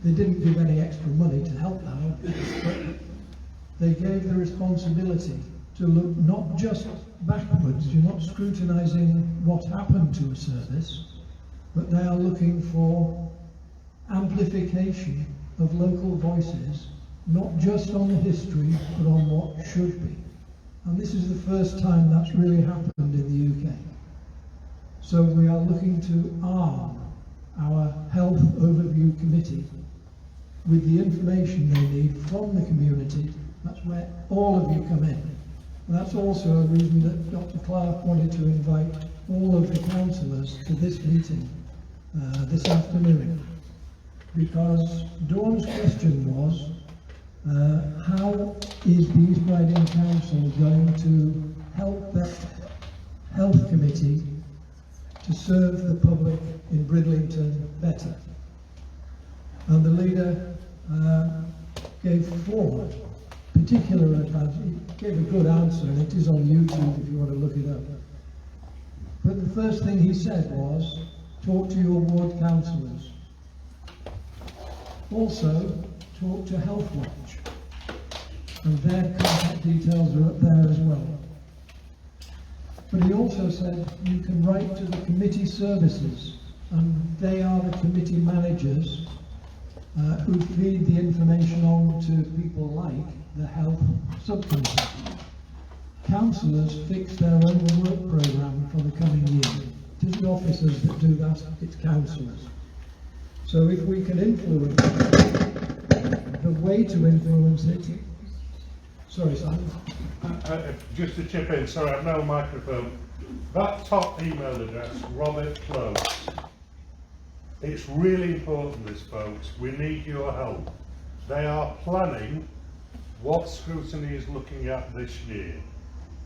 They didn't give any extra money to help that, but they gave the responsibility to look not just backwards. You're not scrutinising what happened to a service, but they are looking for amplification of local voices, not just on the history, but on what should be. And this is the first time that's really happened in the UK. So we are looking to arm our Health Overview Committee with the information they need from the community. That's where all of you come in. And that's also a reason that Dr. Clark wanted to invite all of the councillors to this meeting this afternoon. Because Dawn's question was, how is the East Riding Council going to help that health committee to serve the public in Bridlington better? And the leader gave 4 particular advice. He gave a good answer, and it is on YouTube if you want to look it up. But the first thing he said was, talk to your ward councillors. Also, talk to Health Watch, and their contact details are up there as well. But he also said you can write to the committee services, and they are the committee managers who feed the information on to people like the health subcommittee. Councillors fix their own work programme for the coming year. It isn't officers that do that, it's councillors. So if we can influence it, the way to influence it. Sorry, Simon. Just to chip in, sorry, I've no microphone. That top email address, Robert Close, it's really important, this, folks. We need your help. They are planning what scrutiny is looking at this year.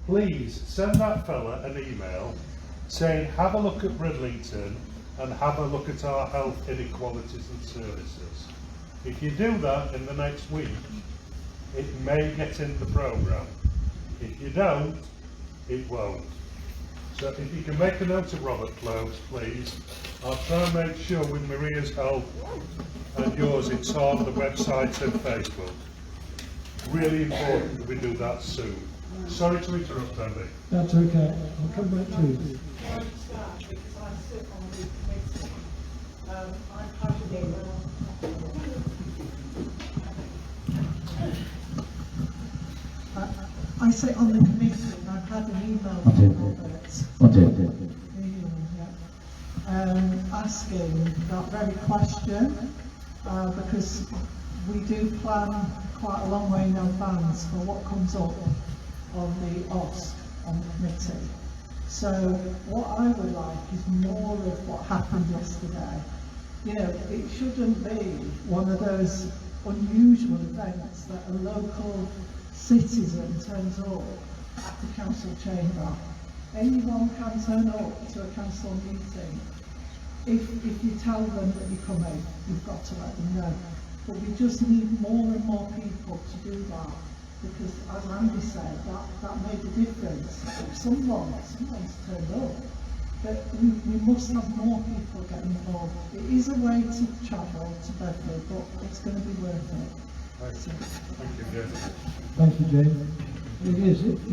Please send that fella an email saying, have a look at Bridlington and have a look at our health inequalities and services. If you do that in the next week, it may get in the programme. If you don't, it won't. So if you can make a note of Robert Close, please. I'll try and make sure with Maria's help and yours it's on the website and Facebook. Really important that we do that soon. Sorry to interrupt, Andy. That's okay. I'll come back to you. I sit on the committee, and I've had an email from Robert. Asking that very question, because we do plan quite a long way in advance for what comes up on the OSC, on the committee. So what I would like is more of what happened yesterday. You know, it shouldn't be one of those unusual events that a local citizen turns up at the council chamber. Anyone can turn up to a council meeting. If you tell them that you're coming, you've got to let them know. But we just need more and more people to do that, because as Andy said, that made a difference. If someone's turned up, but we must have more people get involved. It is a way to travel to Bedford, but it's going to be worth it. So. Thank you, Jane. Thank you, Jane. It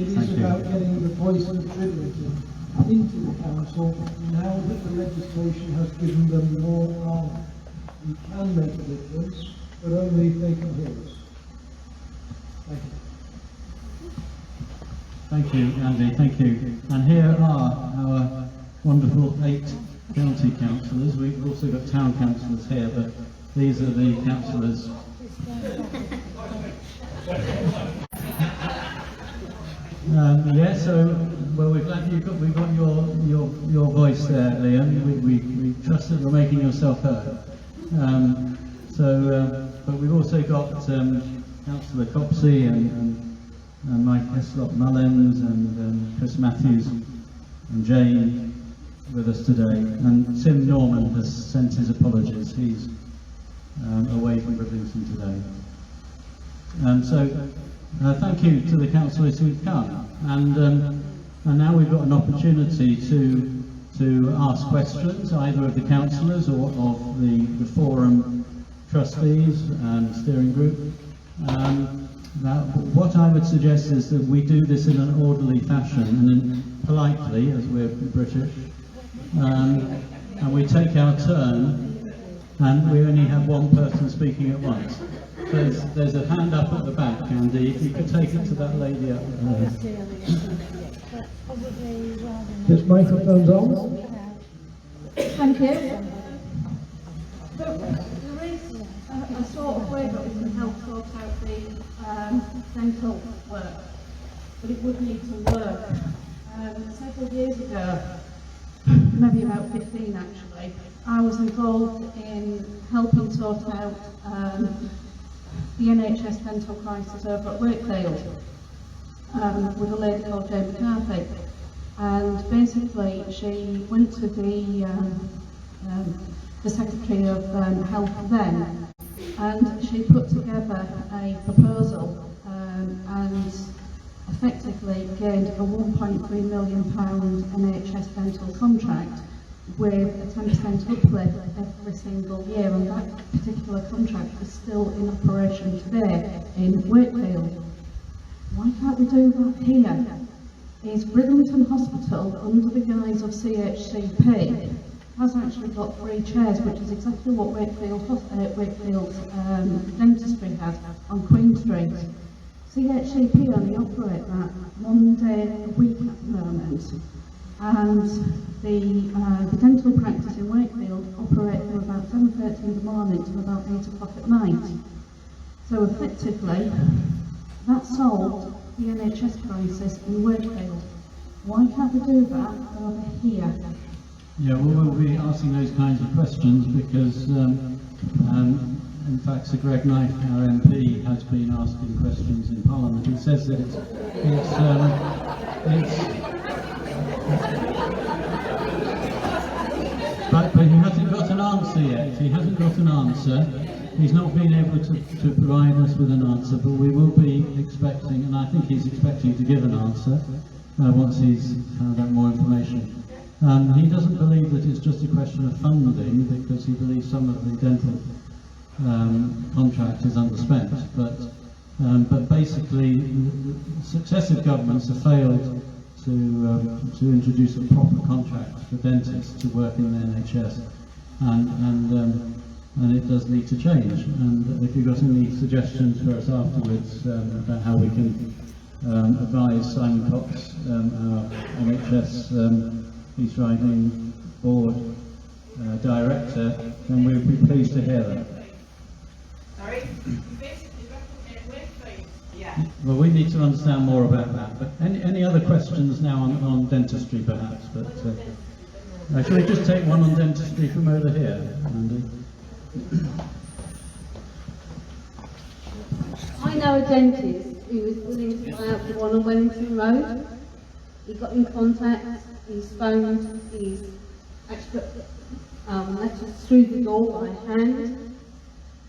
is about getting the voice of Bridlington into the council now that the legislation has given them more power. We can make a difference, but only if they can hear us. Thank you. Thank you, Andy, thank you. And here are our wonderful 8 county councillors. We've also got town councillors here, but these are the councillors. Well, we're glad we've got your voice there, Liam. We trust that you're making yourself heard. But we've also got Councillor Copsey and Mike Heslop Mullins and Chris Matthews and Jane with us today. And Tim Norman has sent his apologies. He's away from Bridlington today. Thank you to the councillors who've come, and now we've got an opportunity to ask questions either of the councillors or of the forum trustees and steering group. Now, what I would suggest is that we do this in an orderly fashion and politely, as we're British, and we take our turn, and we only have one person speaking at once. There's a hand up at the back, Andy. If you could take it to that lady up there. This microphone's on. Thank you. There is a sort of way that we can help sort out the dental work, but it would need to work. Several years ago, maybe about 15 actually, I was involved in helping sort out the NHS dental crisis over at Wakefield with a lady called Jane McCarthy. And basically she went to the Secretary of Health then, and she put together a proposal and effectively gained a £1.3 million NHS dental contract with a 10% uplift every single year, and that particular contract is still in operation today in Wakefield. Why can't we do that here? Is Bridlington Hospital, under the guise of CHCP, has actually got 3 chairs, which is exactly what Wakefield Dentistry has on Queen Street. CHCP only operate that 1 day a week at the moment, and the dental practice in Wakefield operate from about 7:30 in the morning to about 8 o'clock at night. So effectively, that solved the NHS crisis in Wakefield. Why can't we do that over here? Yeah, well, we'll be asking those kinds of questions because, in fact, Sir Greg Knight, our MP, has been asking questions in Parliament. He says that but he hasn't got an answer yet. He hasn't got an answer. He's not been able to provide us with an answer, but we will be expecting, and I think he's expecting to give an answer once he's found out more information. He doesn't believe that it's just a question of funding, because he believes some of the dental contract is underspent, but basically successive governments have failed to introduce a proper contract for dentists to work in the NHS, and it does need to change. And if you've got any suggestions for us afterwards about how we can advise Simon Cox, our NHS East Riding Board Director, then we'd be pleased to hear that. basically replicate waveforms. Yeah. Well, we need to understand more about that. But any other questions now on dentistry, perhaps? But shall we just take one on dentistry from over here, Andy? I know a dentist who was willing to buy out the one on Wellington Road. He got in contact, he's phoned, he's actually got letters through the door by hand,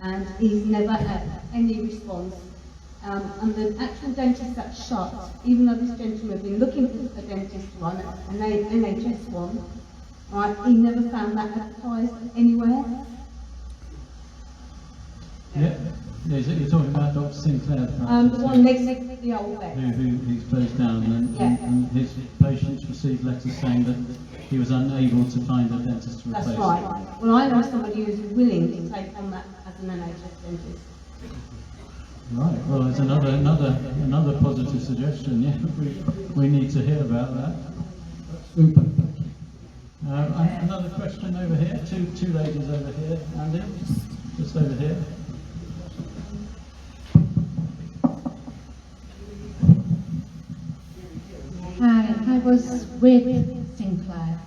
and he's never had any response. And the actual dentist that's shut, even though this gentleman had been looking for a dentist one, an NHS one, right, he never found that advertised anywhere. Yeah. You're talking about Dr. Sinclair, The perhaps, one next to the old vet. who's closed down, and his patients received letters saying that he was unable to find a dentist to replace That's him. right. Well, I know somebody who's willing to take on that as an NHS dentist. Right. Well, it's another positive suggestion. Yeah, we need to hear about that. Super. Another question over here. Two ladies over here. Andy, just over here. Hi, I was with Sinclair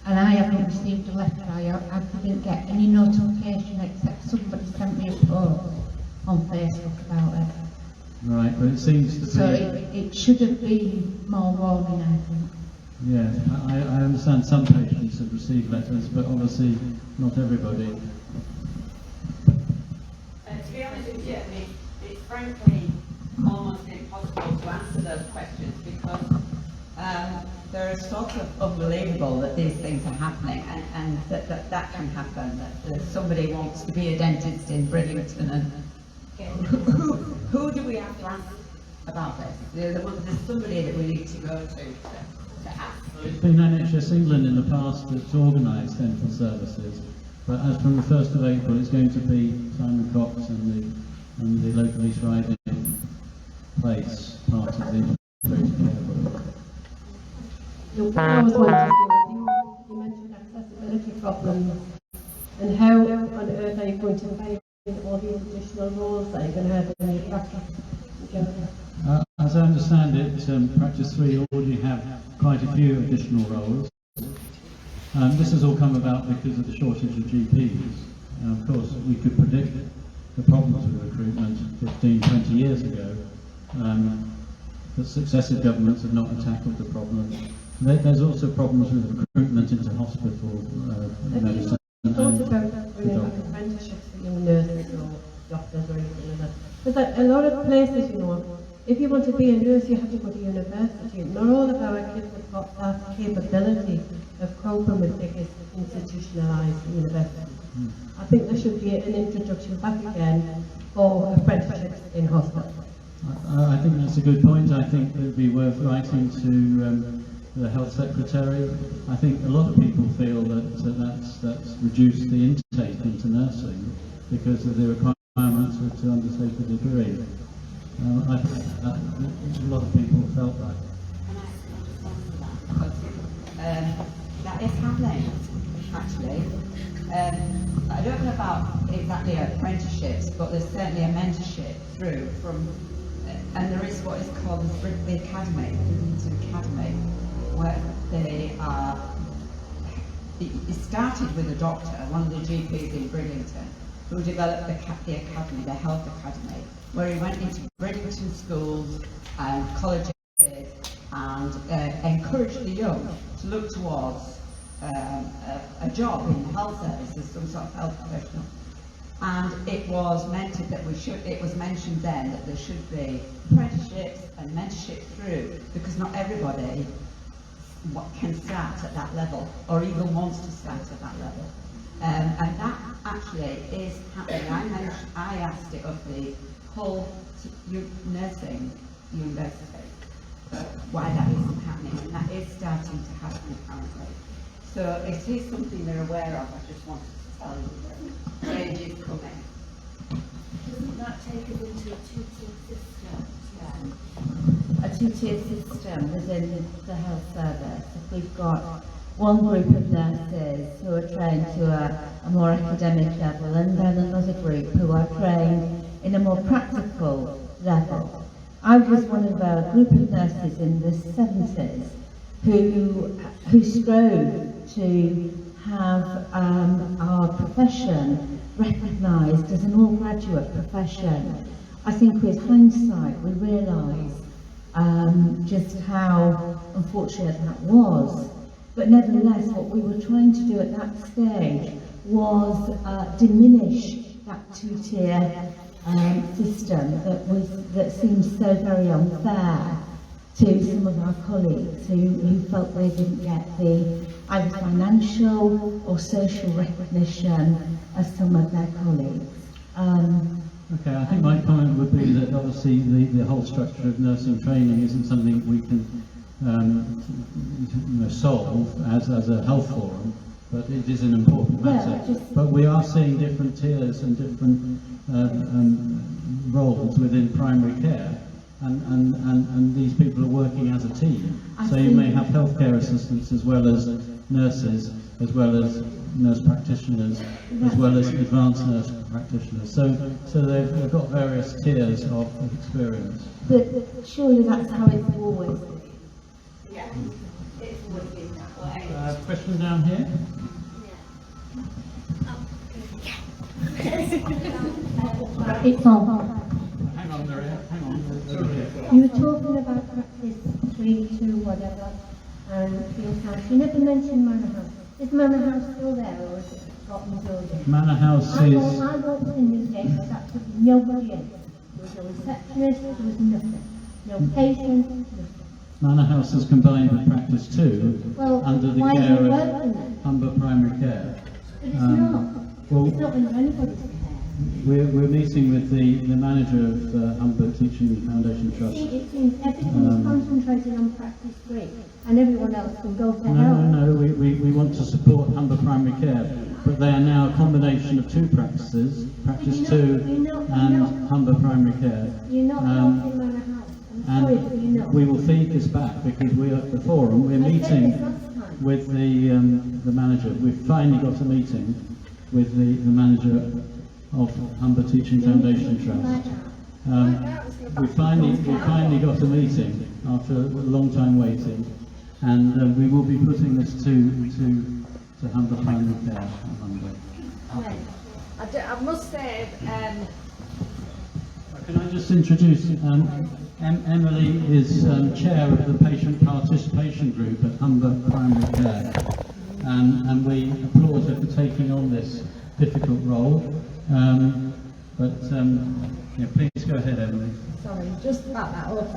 and I haven't received a letter. I didn't get any notification except somebody sent me a post on Facebook about it. Right, but it seems to be... So it should have been more warning, I think. Yeah, I understand some patients have received letters, but obviously not everybody. To be honest with you, it's frankly almost impossible to answer those questions because they're sort of unbelievable that these things are happening and that can happen, that somebody wants to be a dentist in Bridlington and who do we have to ask about this? There's somebody that we need to go to ask. It's been NHS England in the past that's organised dental services, but as from the 1st of April it's going to be Simon Cox and the local East Riding place part of the integrated care board. What I was wanting to do, you mentioned accessibility problems, and how on earth are you going to pay all these additional roles that you're going to have in your practice together? As I understand it, Practice 3 already have quite a few additional roles. This has all come about because of the shortage of GPs. Of course, we could predict the problems with recruitment 15, 20 years ago, but successive governments have not tackled the problem. There's also problems with recruitment into hospital medicine. Have you thought about bringing back apprenticeships for young nurses or doctors or anything like that? Because a lot of places, you know, if you want to be a nurse, you have to go to university. Not all of our kids have got that capability of coping with big institutionalised universities. I think there should be an introduction back again for apprenticeships in hospitals. I think that's a good point. I think it would be worth writing to the Health Secretary. I think a lot of people feel that's reduced the intake into nursing because of the requirements to undertake a degree. I think that a lot of people felt that. That is happening, actually. I don't know about exactly apprenticeships, but there's certainly a mentorship through from, and there is what is called the Academy, the Academy, where they are. It started with a doctor, one of the GPs in Bridlington, who developed the Academy, the Health Academy, where he went into Bridlington schools and colleges and encouraged the young to look towards a job in the health service as some sort of health professional. And it was mentioned that it was mentioned then that there should be apprenticeships and mentorship through, because not everybody can start at that level or even wants to start at that level. And that actually is happening. I asked it of the Hull Nursing University why that isn't happening, and that is starting to happen apparently. So it is something they're aware of. I just wanted to tell you that change is coming. Doesn't that take us into a two-tier system? A two-tier system within the health service. If we've got one group of nurses who are trained to a more academic level, and then another group who are trained in a more practical level. I was one of a group of nurses in the 70s who strove to have our profession recognised as an all-graduate profession. I think with hindsight we realise just how unfortunate that was. But nevertheless, what we were trying to do at that stage was diminish that two-tier system that seemed so very unfair to some of our colleagues who felt they didn't get the either financial or social recognition as some of their colleagues. Okay, I think my comment would be that obviously the whole structure of nursing training isn't something we can solve as a health forum, but it is an important matter. But we are seeing different tiers and different roles within primary care, and these people are working as a team. So you may have healthcare assistants as well as nurses, as well as nurse practitioners, as well as advanced nurse practitioners. So they've got various tiers of experience. But surely that's how it's always been. Yeah, it's always been that way. Question down here? It's on. Hang on, Maria, hang on. You were talking about practice 3, 2, whatever, and Field House. You never mentioned Manor House. Is Manor House still there, or is it got in the building? Manor House I is... walked in the day, but absolutely nobody in. There was no receptionist, there was nothing. No patient, nothing. Manor House is combined with Practice 2 Well, under the why is care it of working then? Humber Primary Care. But it's not. Well, It's not under anybody's care. we're meeting with the manager of Humber Teaching Foundation Trust. See, it seems everything's concentrated on practice 3, and everyone else can go to hell. No, we want to support Humber Primary Care, but they are now a combination of two practices, Practice 2 and Humber Primary Care. You're not helping Manor House. I'm sorry, but you're not. We will feed this back because we are at the forum. We're meeting with the manager. We've finally got a meeting with the manager of Humber Teaching Foundation Trust. We finally got a meeting after a long time waiting, and we will be putting this to Humber Primary Care on Monday. I must say, Can I just introduce, Emily is chair of the patient participation group at Humber Primary Care, and we applaud her for taking on this difficult role. Please go ahead, Emily. Sorry, just about that up.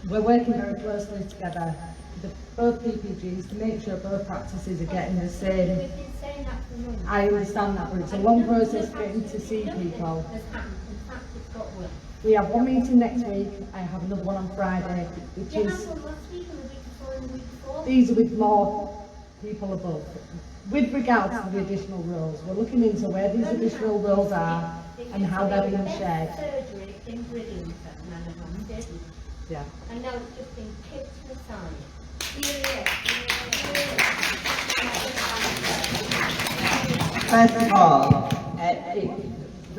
We're working very closely together, both PPGs, to make sure both practices are getting the same. We've been saying that for months. I understand that, but it's a long process getting to see people. We have one meeting next week. I have another one on Friday, which You is, had one last week and the week before and the week before. these are with more people above. With regards to the additional roles, we're looking into where these additional roles are and how they're being shared. Surgery in Bridlington, Manor House, didn't. Yeah. And now it's just been kicked aside. first of all,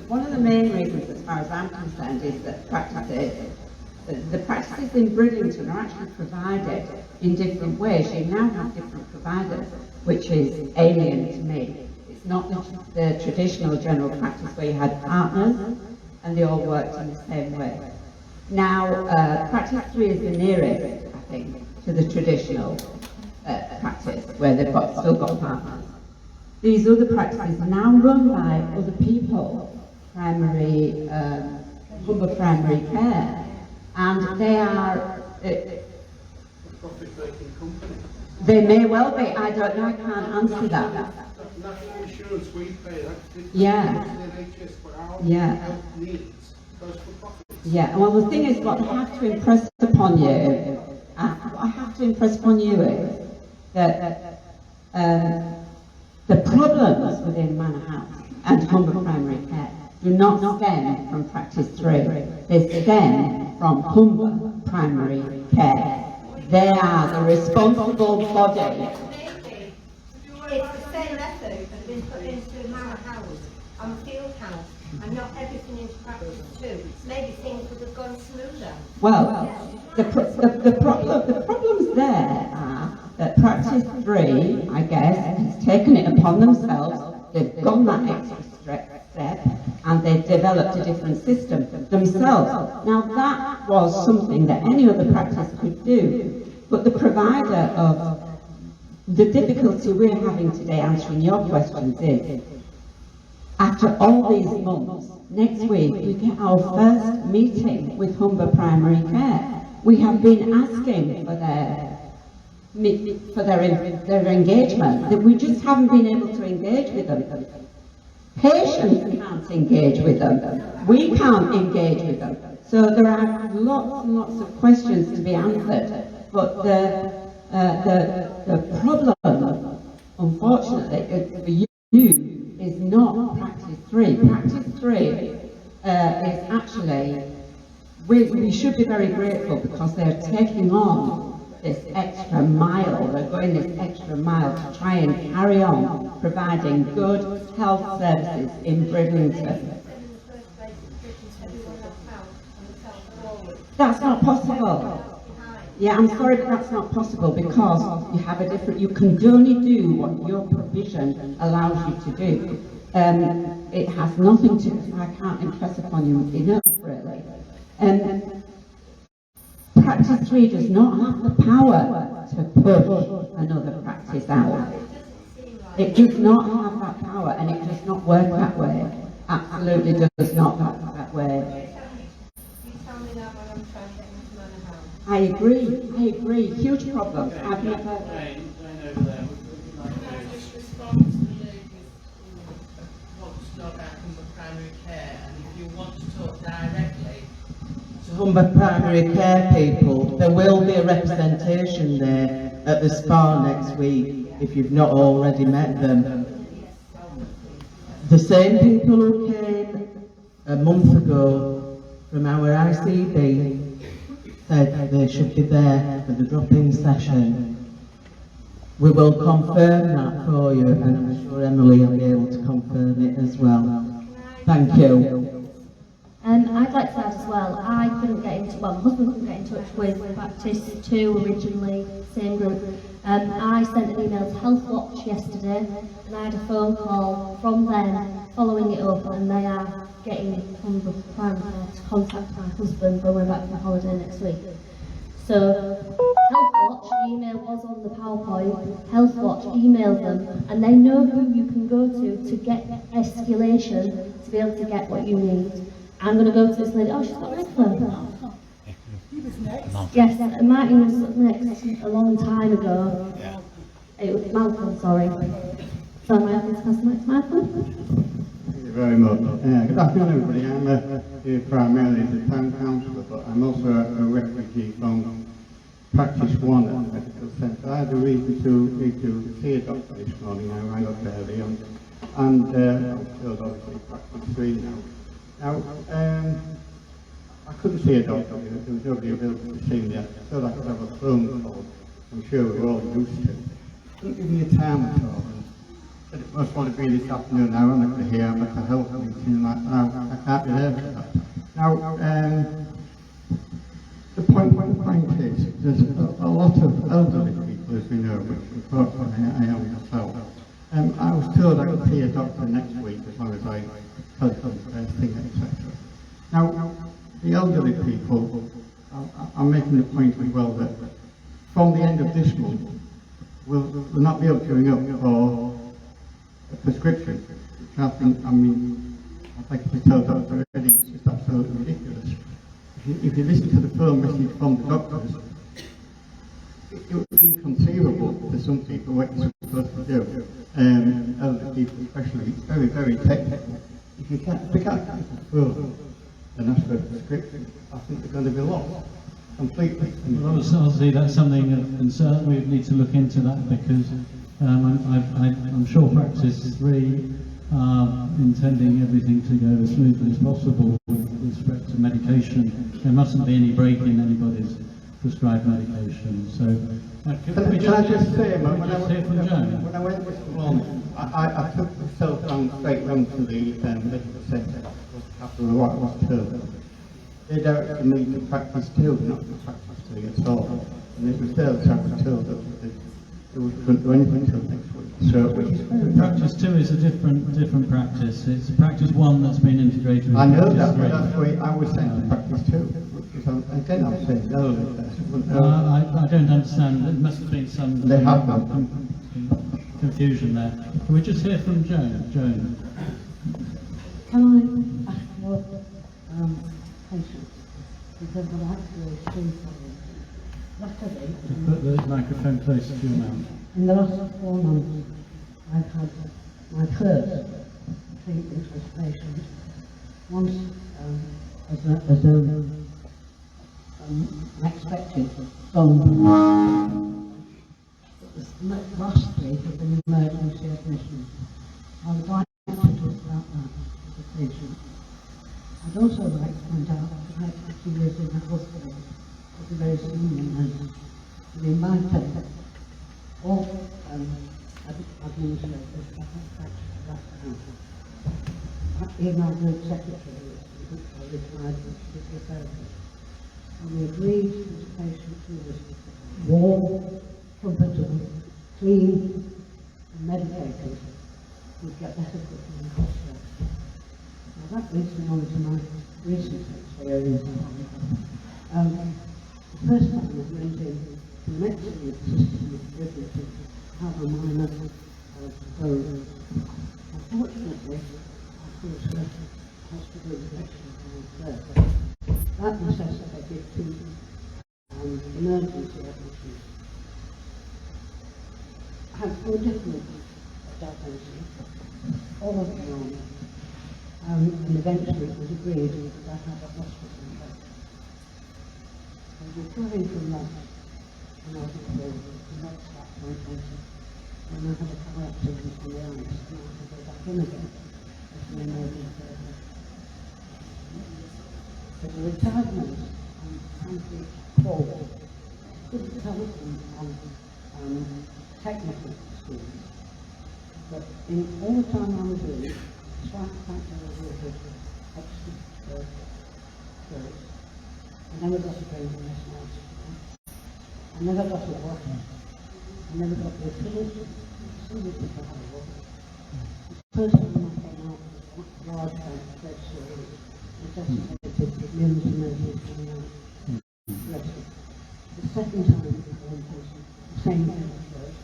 one of the main reasons, as far as I'm concerned, is that the practices in Bridlington are actually provided in different ways. You now have different providers, which is alien to me. It's not the traditional general practice where you had partners and they all worked in the same way. Now, practice 3 is the nearest, I think, to the traditional practice where they've still got partners. These other practices are now run by other people, Humber Primary Care, and they are. They may well be. I don't know. I can't answer that. National insurance we pay that. Yeah. Yeah. Yeah. Well, the thing is, what I have to impress upon you, is that the problems within Manor House and Humber Primary Care do not stem from Practice 3. They stem from Humber Primary Care. They are the responsible body. It's the same method, but is put into manor house and field house, and not everything into practice 2, maybe things would have gone smoother. Well, the problems there are that practice 3, I guess, has taken it upon themselves. They've gone that extra step, and they've developed a different system themselves. Now that was something that any other practice could do, but the provider of the difficulty we're having today answering your questions is, after all these months, next week we get our first meeting with Humber Primary Care. We have been asking for their engagement, that we just haven't been able to engage with them. Patients can't engage with them. We can't engage with them. So there are lots and lots of questions to be answered. But the problem, unfortunately, for you is not practice 3. Practice 3 is actually, we should be very grateful because they're taking on this extra mile, they're going this extra mile to try and carry on providing good health services in Bridlington. That's not possible. Yeah, I'm sorry, but that's not possible because you have a different, you can only do what your provision allows you to do. It has nothing to, I can't impress upon you enough, really. Practice 3 does not have the power to push another practice out. It does not have that power, and it does not work that way. Absolutely does not work that way. I agree. Huge problem. I've never... Humber Primary Care people, there will be a representation there at the spa next week if you've not already met them. The same people who came a month ago from our ICB said they should be there for the drop-in session. We will confirm that for you, and I'm sure Emily will be able to confirm it as well. Thank you. I'd like to add as well, I couldn't get into, well, my husband couldn't get in touch with Practice 2 originally, same group. I sent an email to Health Watch yesterday, and I had a phone call from them following it up, and they are getting from the primary care to contact my husband when we're back from holiday next week. So, Health Watch, the email was on the PowerPoint, Health Watch emailed them, and they know who you can go to get escalation to be able to get what you need. I'm going to go to this lady. Oh, she's got red phone. He was next. Yes, Martin was next a long time ago. Yeah. It was Malcolm, sorry. So am I having to pass the mic to Malcolm? Thank you very much. Good afternoon, everybody. I'm here primarily as a town councillor, but I'm also a refugee from Practice 1 at the medical centre. I had a reason to see a doctor this morning. I rang up early and I'm still obviously Practice 3 now. Now, I couldn't see a doctor, there was nobody available to see me. I thought I could have a phone call, I'm sure we're all used to. Couldn't give me a time at all. Said it must want to be this afternoon, ironically here, I'm at a health meeting like now, I can't be there for that. Now, the point is, there's a lot of elderly people, as we know, which unfortunately I am myself. I was told I could see a doctor next week as long as I telephone first thing, etc. Now, the elderly people, I'm making the point as well that from the end of this month, we'll not be able to ring up for a prescription, which I think, I mean, I'd like to tell Dr. Reddy, it's just absolutely ridiculous. If you listen to the phone message from the doctors, it would be inconceivable for some people what you're supposed to do. Elderly people especially, it's very, very technical. If we can't get the phone and ask for a prescription, I think they're going to be lost completely. Well, obviously that's something of concern. We need to look into that because I'm sure Practice 3 are intending everything to go as smoothly as possible with respect to medication. There mustn't be any break in anybody's prescribed medication. So, Can I just say, when when I went this morning, I took myself straight round to the medical centre after what I was told. They directed me to practice 2, not to practice 3 at all. And it was there that I was told that they wouldn't do anything until next week. So, which is very practice 2 is a different practice. It's practice 1 that's been integrated with I know practice that, 3. but that's why I was sent to practice 2. Which is, again, I'm saying no. I don't understand. There must have been some They have confusion there. Can we just hear from Joan? Can I ask your patience? Because I'd like to assume something. Luckily, Put the microphone closer to your mouth. in the last 4 months, I've had my first treatment with patients. Once as an expected lastly has been emergency admission. I would like to talk about that with the patient. I'd also like to point out that I actually lived in a hospital with a very senior nurse. And in my case, all administrators have actually left out. Even our group secretary is a retired physiotherapist. And we agreed that the patient who was warm, comfortable, clean, and medicated would get better quickly in the hospital. Now that brings me on to my recent experience. The first time I went in to an excellent system of Bridlington to have a minor bone. Unfortunately, I caused a hospital infection there. That necessitated 2 emergency admissions. I had 4 different diagnoses, all of them wrong, and eventually it was agreed that I had a hospital infection. I was recovering from that, and I was able to not start my patient. When I had a car accident on the ice, and I had to go back in again as an emergency admission. But the retired nurse and frankly Paul couldn't tell us on technical skills, but in all the time I was in, despite the fact that I was with extra skills, I never got a drink in this house. I never got a water. I never got the affiliate. Somebody took a high water. The first time I came out with a large bed sore, necessitated millions and millions coming out. The second time I went to the same thing first.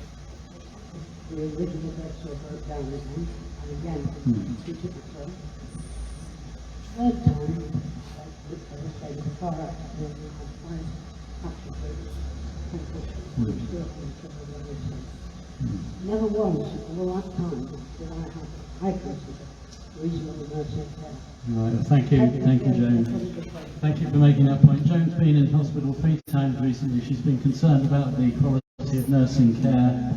The original bed sore broke down again, and again, we took it slow. Third time, as I say, the car accident, I practically never once in all that time did I have, I consider, reasonable nursing care. Right, well, thank you, Joan. Thank you for making that point. Joan's been in hospital 3 times recently. She's been concerned about the quality of nursing care,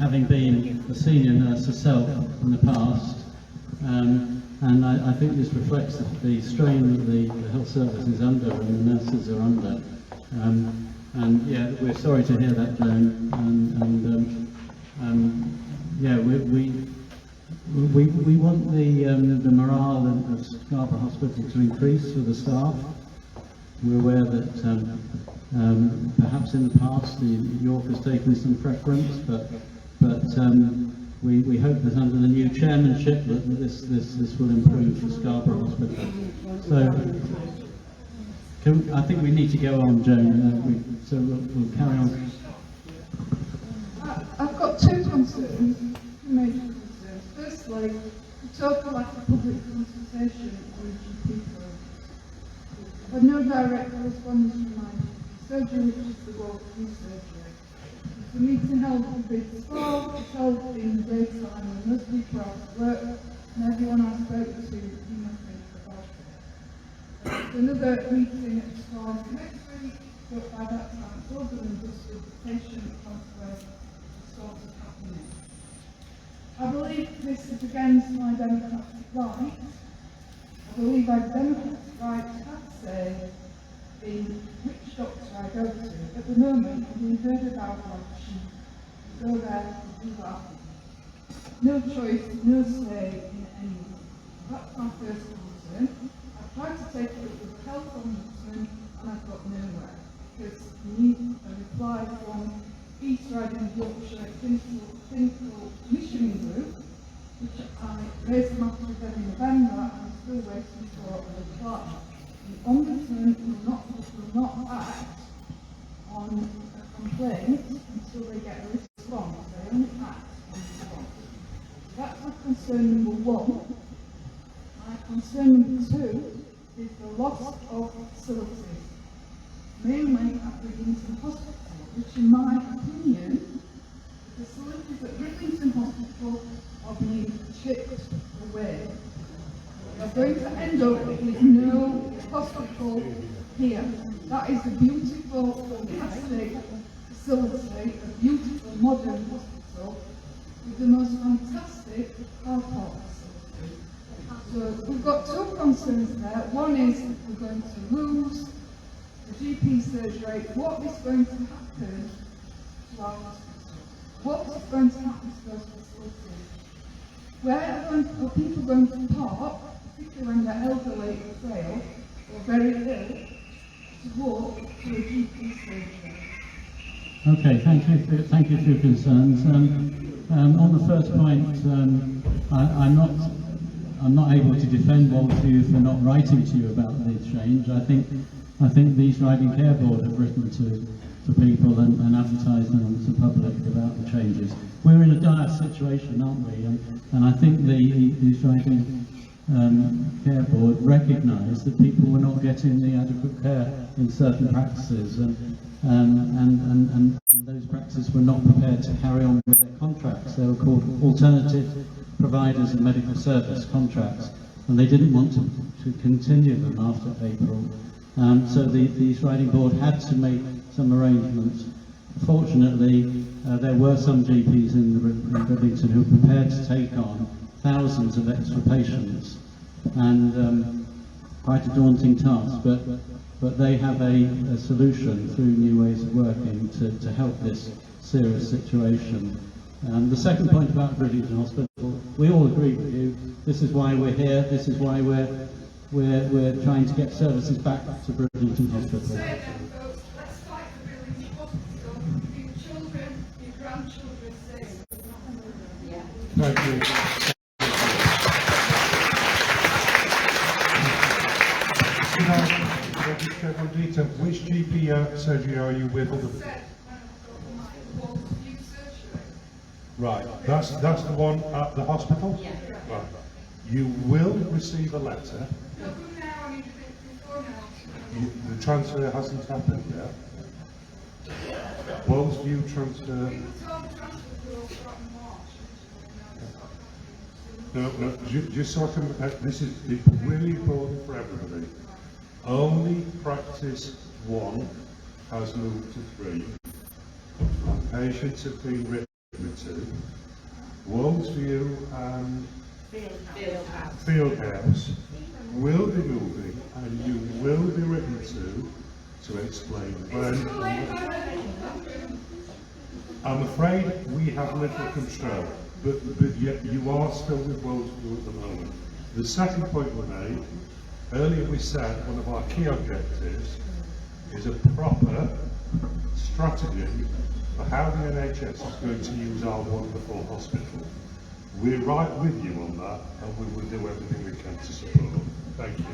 having been a senior nurse herself in the past. And I think this reflects the strain that the health service is under and the nurses are under. And yeah, we're sorry to hear that, Joan. And yeah, we want the morale of Scarborough Hospital to increase for the staff. We're aware that perhaps in the past York has taken some preference, but we hope that under the new chairmanship that this will improve for Scarborough Hospital. So I think we need to go on, Joan. So we'll carry on. I've got 2 concerns, major concerns. Firstly, the total lack of public consultation on GP programs. I've had no direct correspondence from my surgery, which is the walk-through surgery. The meeting held in Bridlington, was held in the daytime when most people are at work, and everyone I spoke to knew nothing about it. Another meeting at the start next week, but by that time it's all done and dusted, the patient transfer sort of happening. I believe this is against my democratic right. I believe I have democratic right to have say in which doctor I go to. At the moment, we heard about lunch, you go there, you do that. No choice, no say in any way. That's my first concern. I've tried to take it with the health ombudsman and I've got nowhere, because we need a reply from East Riding Yorkshire Clinical Commissioning Group, which I raised the matter with them in November and I'm still waiting for a reply. The Ombudsman will not act on a complaint until they get a response. They only act on response. That's my concern number one. My concern number two is the loss of facilities, mainly at Bridlington Hospital, which in my opinion, the facilities at Bridlington Hospital are being chipped away. We're going to end up with no hospital here. That is a beautiful, fantastic facility, a beautiful modern hospital with the most fantastic car park facility. So we've got two concerns there. One is we're going to lose the GP surgery. What is going to happen to our hospital? What is going to happen to those facilities? Where are people going to park, particularly when they're elderly or frail or very ill, to walk to a GP surgery? Okay, thank you for your concerns. On the first point, I'm not able to defend Walsview for not writing to you about the change. I think the East Riding Care Board have written to people and advertised them to the public about the changes. We're in a dire situation, aren't we? And I think the East Riding Care Board recognised that people were not getting the adequate care in certain practices, and those practices were not prepared to carry on with their contracts. They were called alternative providers of medical service contracts, and they didn't want to continue them after April. So the East Riding Board had to make some arrangements. Fortunately, there were some GPs in Bridlington who were prepared to take on thousands of extra patients, and quite a daunting task, but they have a solution through new ways of working to help this serious situation. The second point about Bridlington Hospital, we all agree with you. This is why we're here. This is why we're trying to get services back to Bridlington Hospital. Let's fight for Bridlington Hospital. Your children, your grandchildren safe. Thank you. Detail, which GP surgery are you with? Right, that's the one at the hospital? Yeah. Right. You will receive a letter. The transfer hasn't happened yet. Walsview transfer. No, just so I can, this is really important for everybody. Only practice 1 has moved to 3, and patients have been written to. Walsview and Fieldhouse will be moving, and you will be written to explain when. I'm afraid we have little control, but yet you are still with Walsview at the moment. The second point we made, earlier we said one of our key objectives is a proper strategy for how the NHS is going to use our wonderful hospital. We're right with you on that, and we will do everything we can to support. Thank you.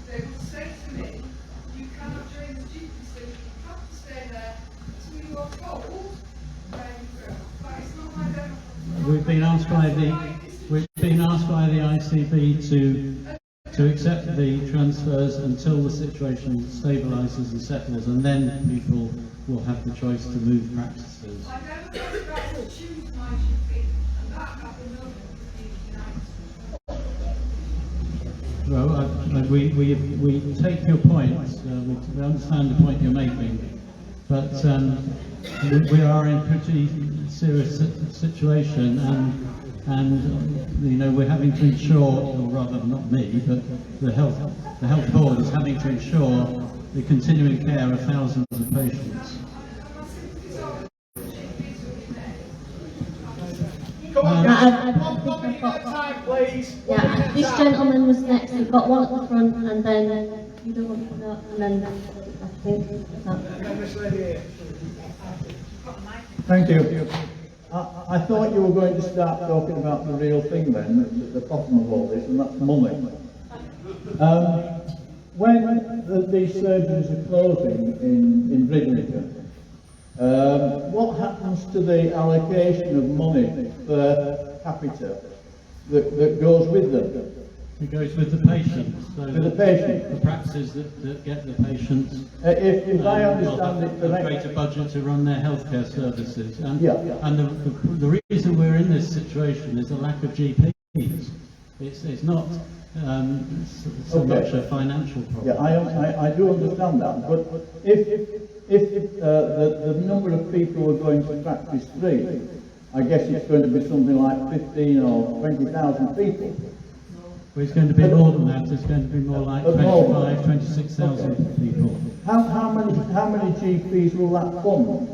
They will say to me, you cannot join the GP surgery, you have to stay there until you are told where you go. That is not my democracy. We've been asked by the ICB to accept the transfers until the situation stabilises and settles, and then people will have the choice to move practices. I never got the right to choose my GP, and that at the moment is Well, we take your point. We understand the point you're making. But we are in a pretty serious situation, and you know, we're having to ensure, or rather not me, but the health board is having to ensure the continuing care of thousands of patients. Come on, I guys. think I've got Time, please. Yeah, this gentleman was next. We've got one at the front, and then you don't want to know, and then I think that. And then this lady here. Thank you. I thought you were going to start talking about the real thing then, that's at the bottom of all this, and that's money. When these surgeries are closing in Bridlington, what happens to the allocation of money per capita that goes with them? It goes with the patients. So With the patients? The practices that get the patients. If I understand it a correctly, greater budget to run their healthcare services. And, Yeah. and the reason we're in this situation is a lack of GPs. It's not so much a financial problem. Yeah, I do understand that, but if the number of people who are going to practice 3, I guess it's going to be something like 15 or 20,000 people. Well, it's going to be more than that. It's going to be more like 25, 26,000 people. How many GPs will that fund?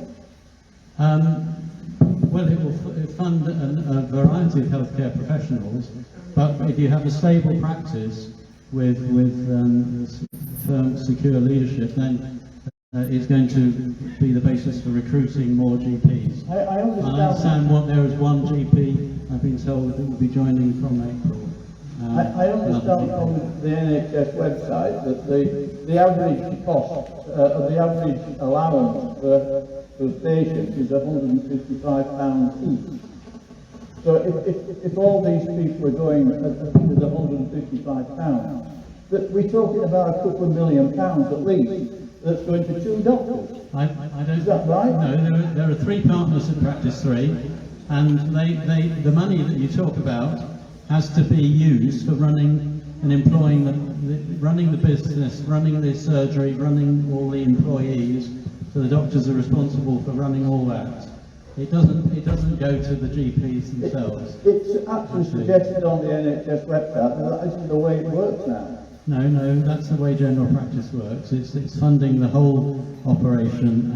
Well, it will fund a variety of healthcare professionals, but if you have a stable practice with firm, secure leadership, then it's going to be the basis for recruiting more GPs. I understand. I understand there is one GP, I've been told, that will be joining from April. I understand on the NHS website that the average cost, the average allowance for patients is £155 each. So if all these people are going with £155, that we're talking about £2 million at least that's going to 2 doctors. I don't, is that right? No, there are 3 partners at Practice 3, and the money that you talk about has to be used for running and employing running the business, running the surgery, running all the employees. So the doctors are responsible for running all that. It doesn't go to the GPs themselves. It's actually suggested on the NHS website that isn't the way it works now. No, that's the way general practice works. It's funding the whole operation,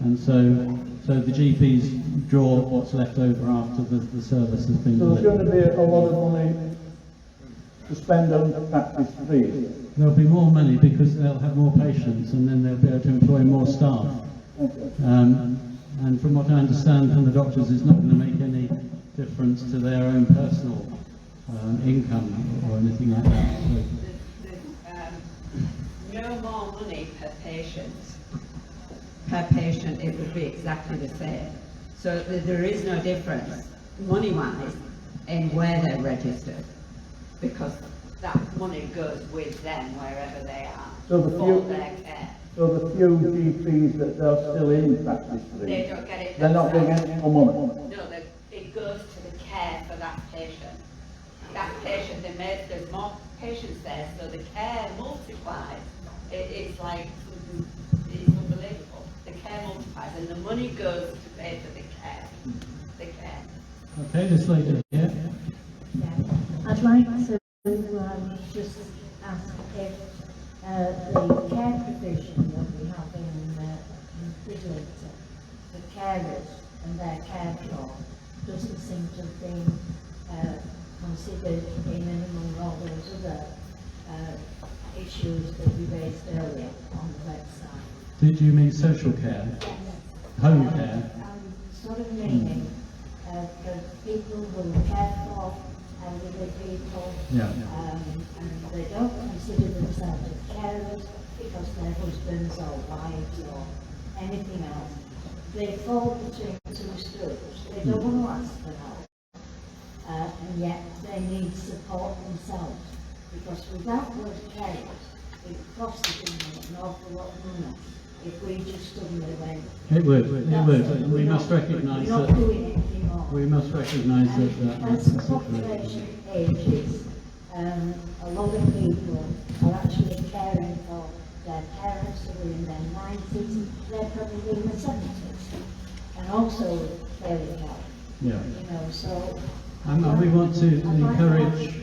and so the GPs draw what's left over after the service has been So there's going delivered. to be a lot of money to spend on practice 3. There'll be more money because they'll have more patients, and then they'll be able to employ more staff. And from what I understand from the doctors, it's not going to make any difference to their own personal income or anything like that. So. No more money per patient. Per patient, it would be exactly the same. So there is no difference, money-wise, in where they're registered, because that money goes with them wherever they are for their care. So the few GPs that are still in practice 3, They don't get it. they're not getting any more money. No, it goes to the care for that patient. That patient, there's more patients there, so the care multiplies. It's like, it's unbelievable. The care multiplies, and the money goes to pay for the care. The care. Okay, this lady here. I'd like to just ask if the care provision that we have in Bridlington, the carers and their care job, doesn't seem to have been considered in among all those other issues that we raised earlier on the website. Did you mean social care? Home care? Sort of meaning the people who care for elderly people, and they don't consider themselves carers because their husbands or wives or anything else. They fall between 2 stools. They don't want to ask for help, and yet they need support themselves, because without those carers, it costs the government an awful lot of money if we just suddenly went. It would. We must recognise that. Not doing it anymore. We must recognise that that's as the population ages, a lot of people are actually caring for their parents who are in their 90s, they're probably in the 70s, and also failing health. Yeah. You know, so. And we want to encourage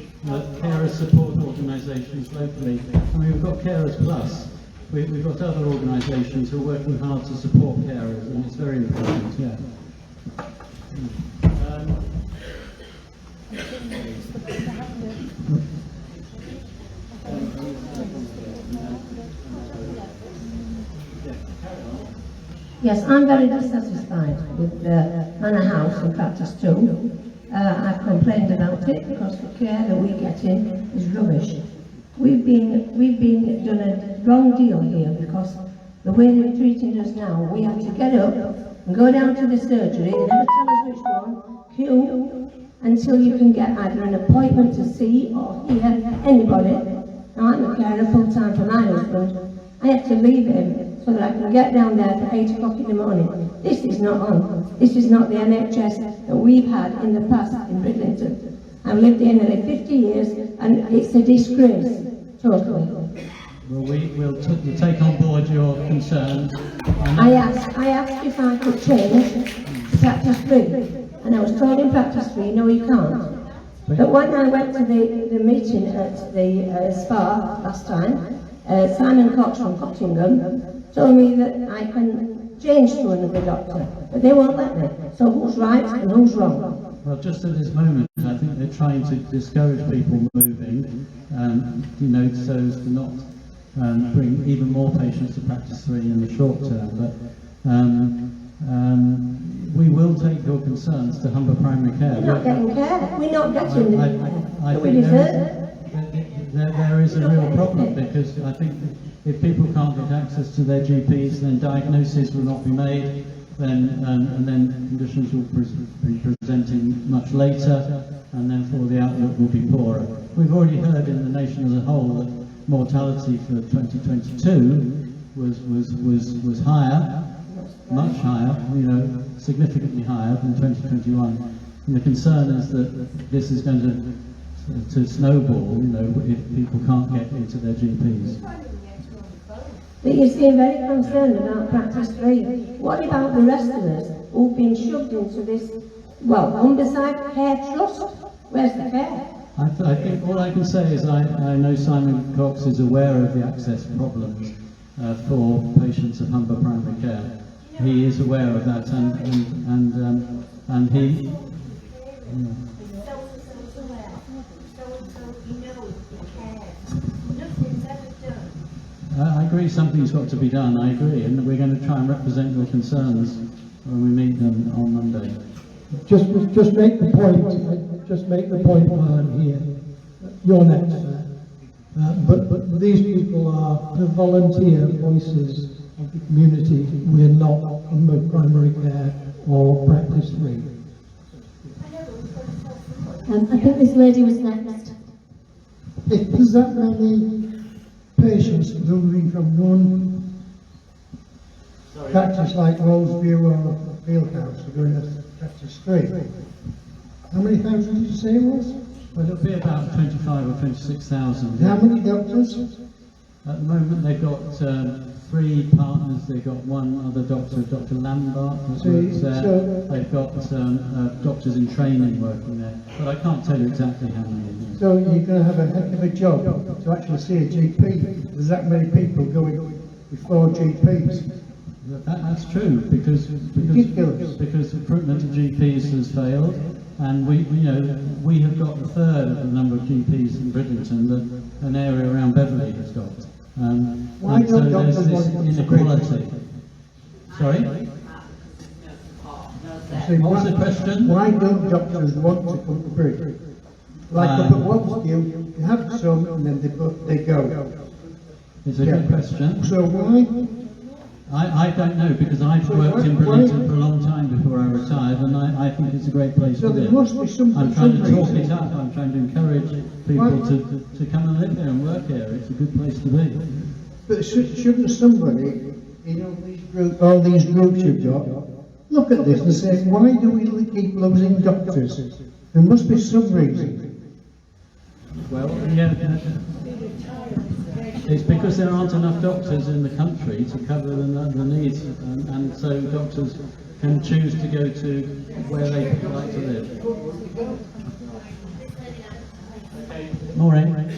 carer support organisations locally. I mean, we've got Carers Plus. We've got other organisations who are working hard to support carers, and it's very important, yeah. Yes, I'm very dissatisfied with the Manor House in Practice 2. I've complained about it because the care that we get in is rubbish. We've been done a wrong deal here because the way they're treating us now, we have to get up and go down to the surgery, they never tell us which one, queue until you can get either an appointment to see or hear anybody. Now, I'm a carer full time for my husband. I have to leave him so that I can get down there at 8 o'clock in the morning. This is not on. This is not the NHS that we've had in the past in Bridlington. I've lived here nearly 50 years and it's a disgrace, totally. Well, we'll take on board your concerns. I asked if I could change to Practice 3, and I was told in Practice 3, no you can't. But when I went to the meeting at the spa last time, Simon Cox from Cottingham told me that I can change to another doctor, but they won't let me. So who's right and who's wrong? Well, just at this moment, I think they're trying to discourage people moving, you know, so as to not bring even more patients to Practice 3 in the short term. But we will take your concerns to Humber Primary Care. We're not getting care. We're not getting the care that we deserve. There is a real problem, because I think if people can't get access to their GPs, then diagnoses will not be made, and then conditions will be presenting much later, and therefore the outlook will be poorer. We've already heard in the nation as a whole that mortality for 2022 was higher, much higher, you know, significantly higher than 2021. And the concern is that this is going to snowball, you know, if people can't get into their GPs. But you seem very concerned about Practice 3. What about the rest of us who've been shoved into this, well, Humberside Care Trust? Where's the care? I think all I can say is I know Simon Cox is aware of the access problems for patients of Humber Primary Care. He is aware of that, and he. I agree, something's got to be done, I agree, and we're going to try and represent your concerns when we meet them on Monday. Just make the point while I'm here. You're next, sir. But these people are the volunteer voices of the community. We're not Humber Primary Care or Practice 3. I think this lady was next. If there's that many patients moving from one practice like Roseview or Fieldhouse to going to Practice 3, how many thousand did you say it was? Well, it'll be about 25 or 26,000. How many doctors? At the moment they've got 3 partners. They've got one other doctor, Dr. Lambert, who works there. They've got doctors in training working there, but I can't tell you exactly how many. So you're going to have a heck of a job to actually see a GP. There's that many people going before GPs. That's true, because recruitment of GPs has failed, and we have got a third of the number of GPs in Bridlington that an area around Beverley has got. And so there's this inequality. Sorry? What was the question? Why don't doctors want to come to Bridge? Like up at Watsview, you have some and then they go. It's a good question. So why? I don't know, because I've worked in Bridlington for a long time before I retired, and I think it's a great place to live. There must be some I'm trying to talk it up. I'm trying to encourage people to come and live here and work here. It's a good place to be. But shouldn't somebody, all these groups you've got, look at this and say, why do we keep losing doctors? There must be some reason. Well, yeah, it's because there aren't enough doctors in the country to cover the needs, and so doctors can choose to go to where they like to live. Maureen?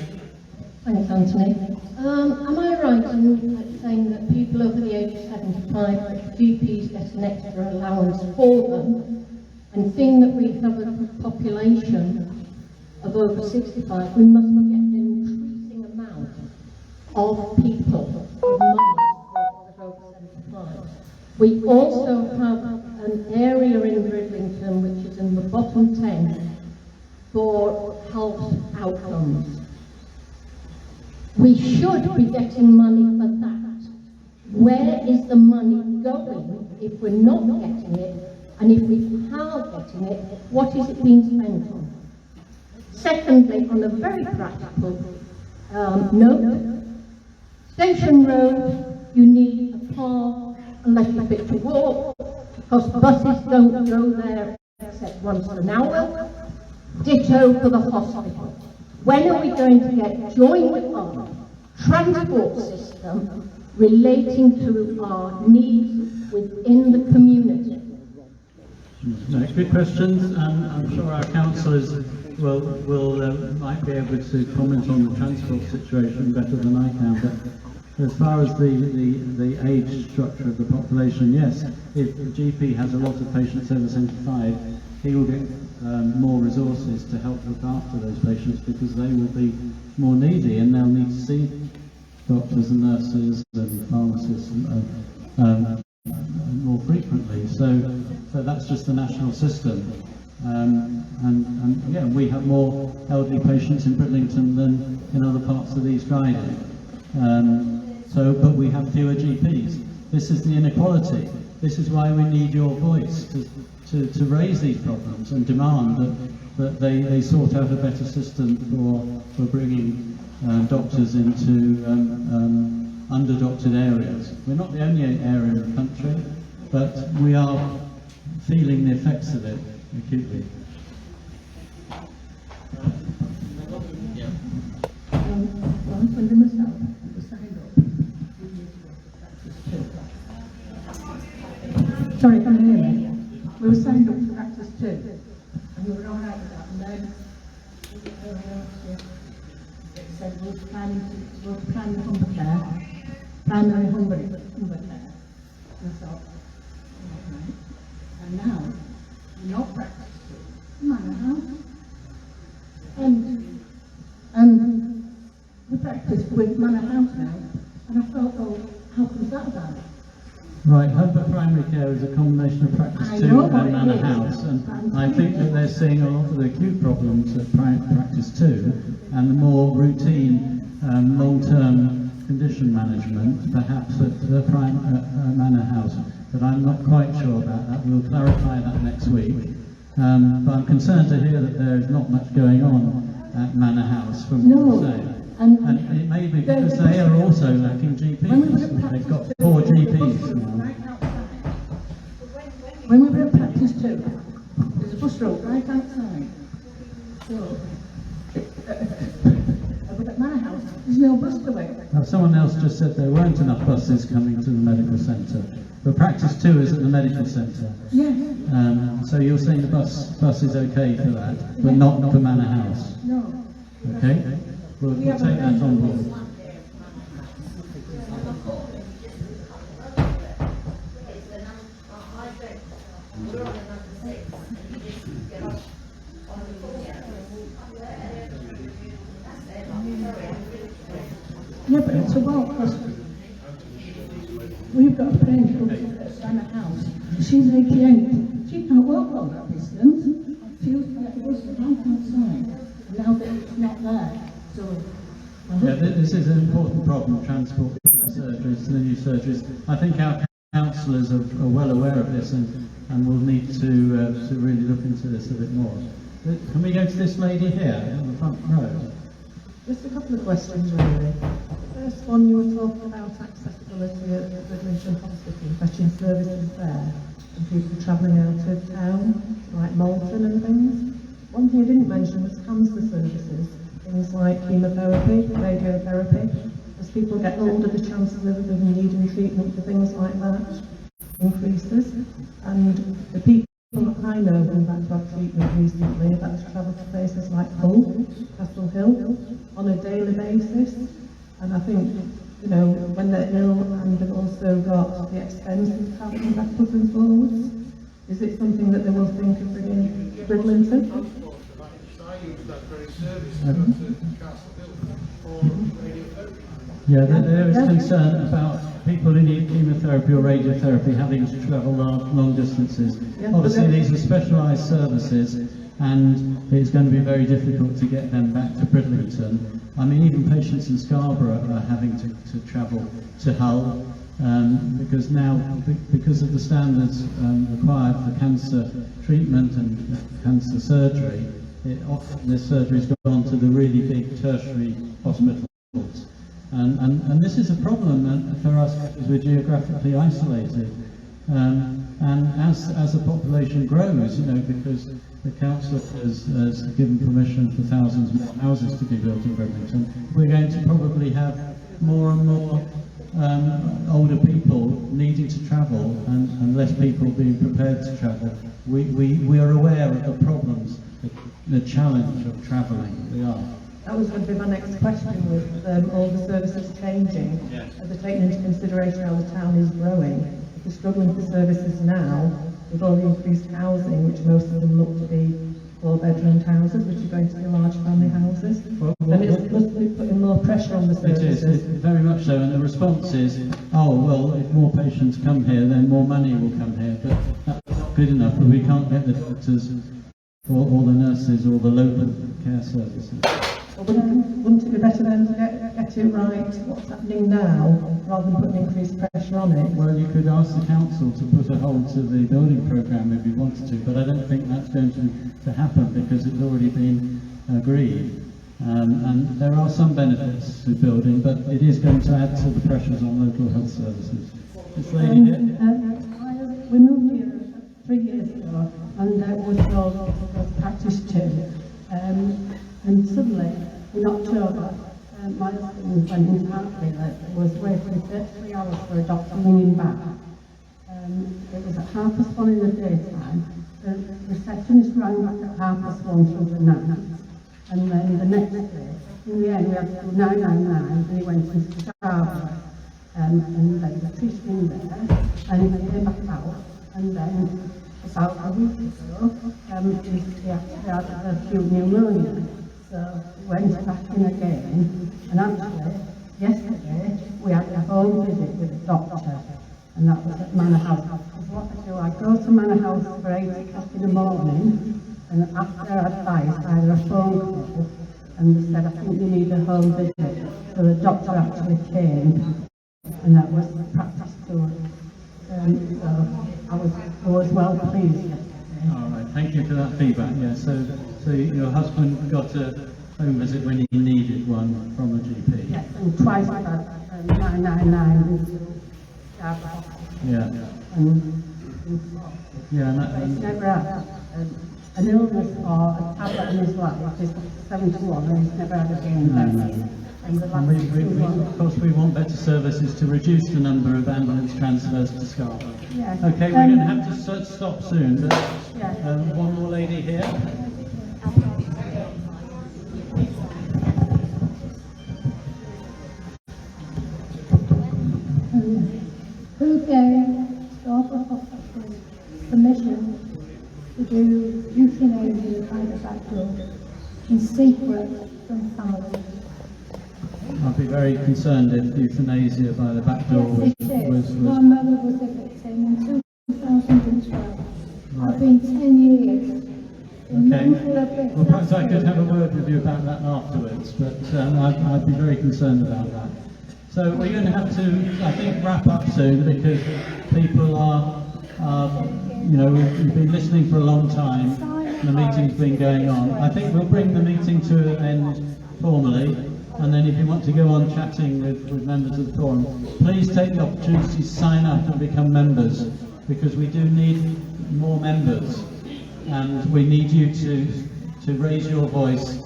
Thanks, Anthony. Am I right in saying that people over the age of 75, GPs get an extra allowance for them, and seeing that we have a population of over 65, we must be getting an increasing amount of people with money that are over 75. We also have an area in Bridlington which is in the bottom 10 for health outcomes. We should be getting money for that. Where is the money going if we're not getting it? And if we are getting it, what is it being spent on? Secondly, on a very practical note, Station Road, you need a car unless you're fit to walk, because buses don't go there except once an hour. Ditto for the hospital. When are we going to get joined up transport system relating to our needs within the community? No, good questions, and I'm sure our councillors might be able to comment on the transport situation better than I can. But as far as the age structure of the population, yes, if the GP has a lot of patients over 75, he will get more resources to help look after those patients because they will be more needy and they'll need to see doctors and nurses and pharmacists and more frequently. So that's just the national system. And yeah, we have more elderly patients in Bridlington than in other parts of the East Riding. But we have fewer GPs. This is the inequality. This is why we need your voice to raise these problems and demand that they sort out a better system for bringing doctors into under-doctored areas. We're not the only area in the country, but we are feeling the effects of it acutely. Sorry, can you hear me? We were signed up to practice 2, and we were all right with that, and then it said we're planning to go to primary home care, primary home care. And I thought, right. And now, we're not practice 2, Manor House. And we practice with Manor House now, and I thought, well, how comes that about? Right, Hub for Primary Care is a combination of Practice 2 and Manor House, and I think that they're seeing a lot of the acute problems at Practice 2 and the more routine, long-term condition management, perhaps at Manor House, but I'm not quite sure about that. We'll clarify that next week. But I'm concerned to hear that there is not much going on at Manor House from what you say. And it may be because they are also lacking GPs. They've got 4 GPs now. When we were at practice 2, there's a bus road right outside. So, but at Manor House, there's no bus to it. Now, someone else just said there weren't enough buses coming to the medical centre. But Practice 2 is at the medical centre. Yeah. So you're saying the bus is okay for that, but not for Manor House? No. Okay. We'll take that on board. Yeah, but it's a walk, because we've got a friend who lives at Manor House. She's 88. She can't walk all that distance. She used to get the bus right outside. Now that it's not there. So, yeah, this is an important problem, transport for the surgeries, the new surgeries. I think our councillors are well aware of this and will need to really look into this a bit more. Can we go to this lady here in the front row? Just a couple of questions really. First one, you were talking about accessibility at the Bridlington Hospital, getting services there, and people travelling out of town, like Malton and things. One thing you didn't mention was cancer services things like chemotherapy, radiotherapy. As people get older, the chances of them needing treatment for things like that increases. And the people that I know who have had to have treatment recently have had to travel to places like Hull, Castle Hill, on a daily basis. And I think, you know, when they're ill and they've also got the expense of travelling backwards and forwards, is it something that they will think of bringing to Bridlington? Yeah, there is concern about people who need chemotherapy or radiotherapy having to travel long distances. Obviously, these are specialised services, and it's going to be very difficult to get them back to Bridlington. I mean, even patients in Scarborough are having to travel to Hull, because now, because of the standards required for cancer treatment and cancer surgery, often this surgery's gone to the really big tertiary hospitals. And this is a problem for us because we're geographically isolated. And as the population grows, you know, because the council has given permission for thousands more houses to be built in Bridlington, we're going to probably have more and more older people needing to travel and less people being prepared to travel. We are aware of the problems, the challenge of travelling. We are. That was going to be my next question, with all the services changing. Yes. Are they taking into consideration how the town is growing? If we're struggling for services now, with all the increased housing, which most of them look to be 4-bedroom houses, which are going to be large family houses, then it must be putting more pressure on the services. It is, very much so, and the response is, oh, well, if more patients come here, then more money will come here, but that's not good enough, we can't get the doctors or the nurses or the local care services. Wouldn't it be better then to get it right, what's happening now, rather than putting increased pressure on it? Well, you could ask the council to put a hold to the building programme if you wanted to, but I don't think that's going to happen because it's already been agreed. And there are some benefits to building, but it is going to add to the pressures on local health services. This lady here. We moved here 3 years ago, and was told practice too. And suddenly, in October, my husband went into hospital, was waiting 33 hours for a doctor ringing back. It was at 1:30 in the daytime. The receptionist rang back at 1:30 through the night. And then the next day, in the end, we had to do 999, and he went into Scarborough. And then the priest in there, and he came back out, and then about a week ago, he had acute pneumonia. So we went back in again, and actually, yesterday, we had a home visit with a doctor, and that was at Manor House. Because what I do, I go to Manor House for 8 o'clock in the morning, and after advice, I had a phone call, and they said, I think you need a home visit. So the doctor actually came, and that was the practice tour. So I was well pleased yesterday. All right, thank you for that feedback. Yeah, so your husband got a home visit when he needed one from a GP. Yes, and twice I had 999 Yeah. Yeah, and he's never had an illness or a tablet in his life. He's 71 and he's never had a pain. Of course, we want better services to reduce the number of ambulance transfers to Scarborough. Yes. Okay, we're going to have to stop soon. But, yes. One more lady here. Who gave Scarborough Hospital permission to do euthanasia by the back door in secret from families? I'd be very concerned if euthanasia by the back door was My mother was a victim in 2012. Right. I've been 10 years. Okay. Well, perhaps I could have a word with you about that afterwards, but I'd be very concerned about that. So we're going to have to, I think, wrap up soon because people are you know, we've been listening for a long time. The meeting's been going on. I think we'll bring the meeting to an end formally. And then if you want to go on chatting with members of the forum, please take the opportunity to sign up and become members, because we do need more members, and we need you to raise your voice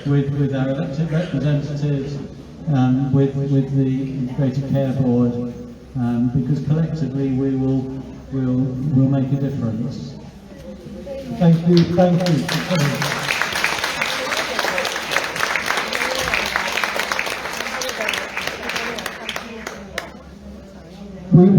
with our elected representatives, with the Integrated Care Board, because collectively we'll make a difference. Thank you. We will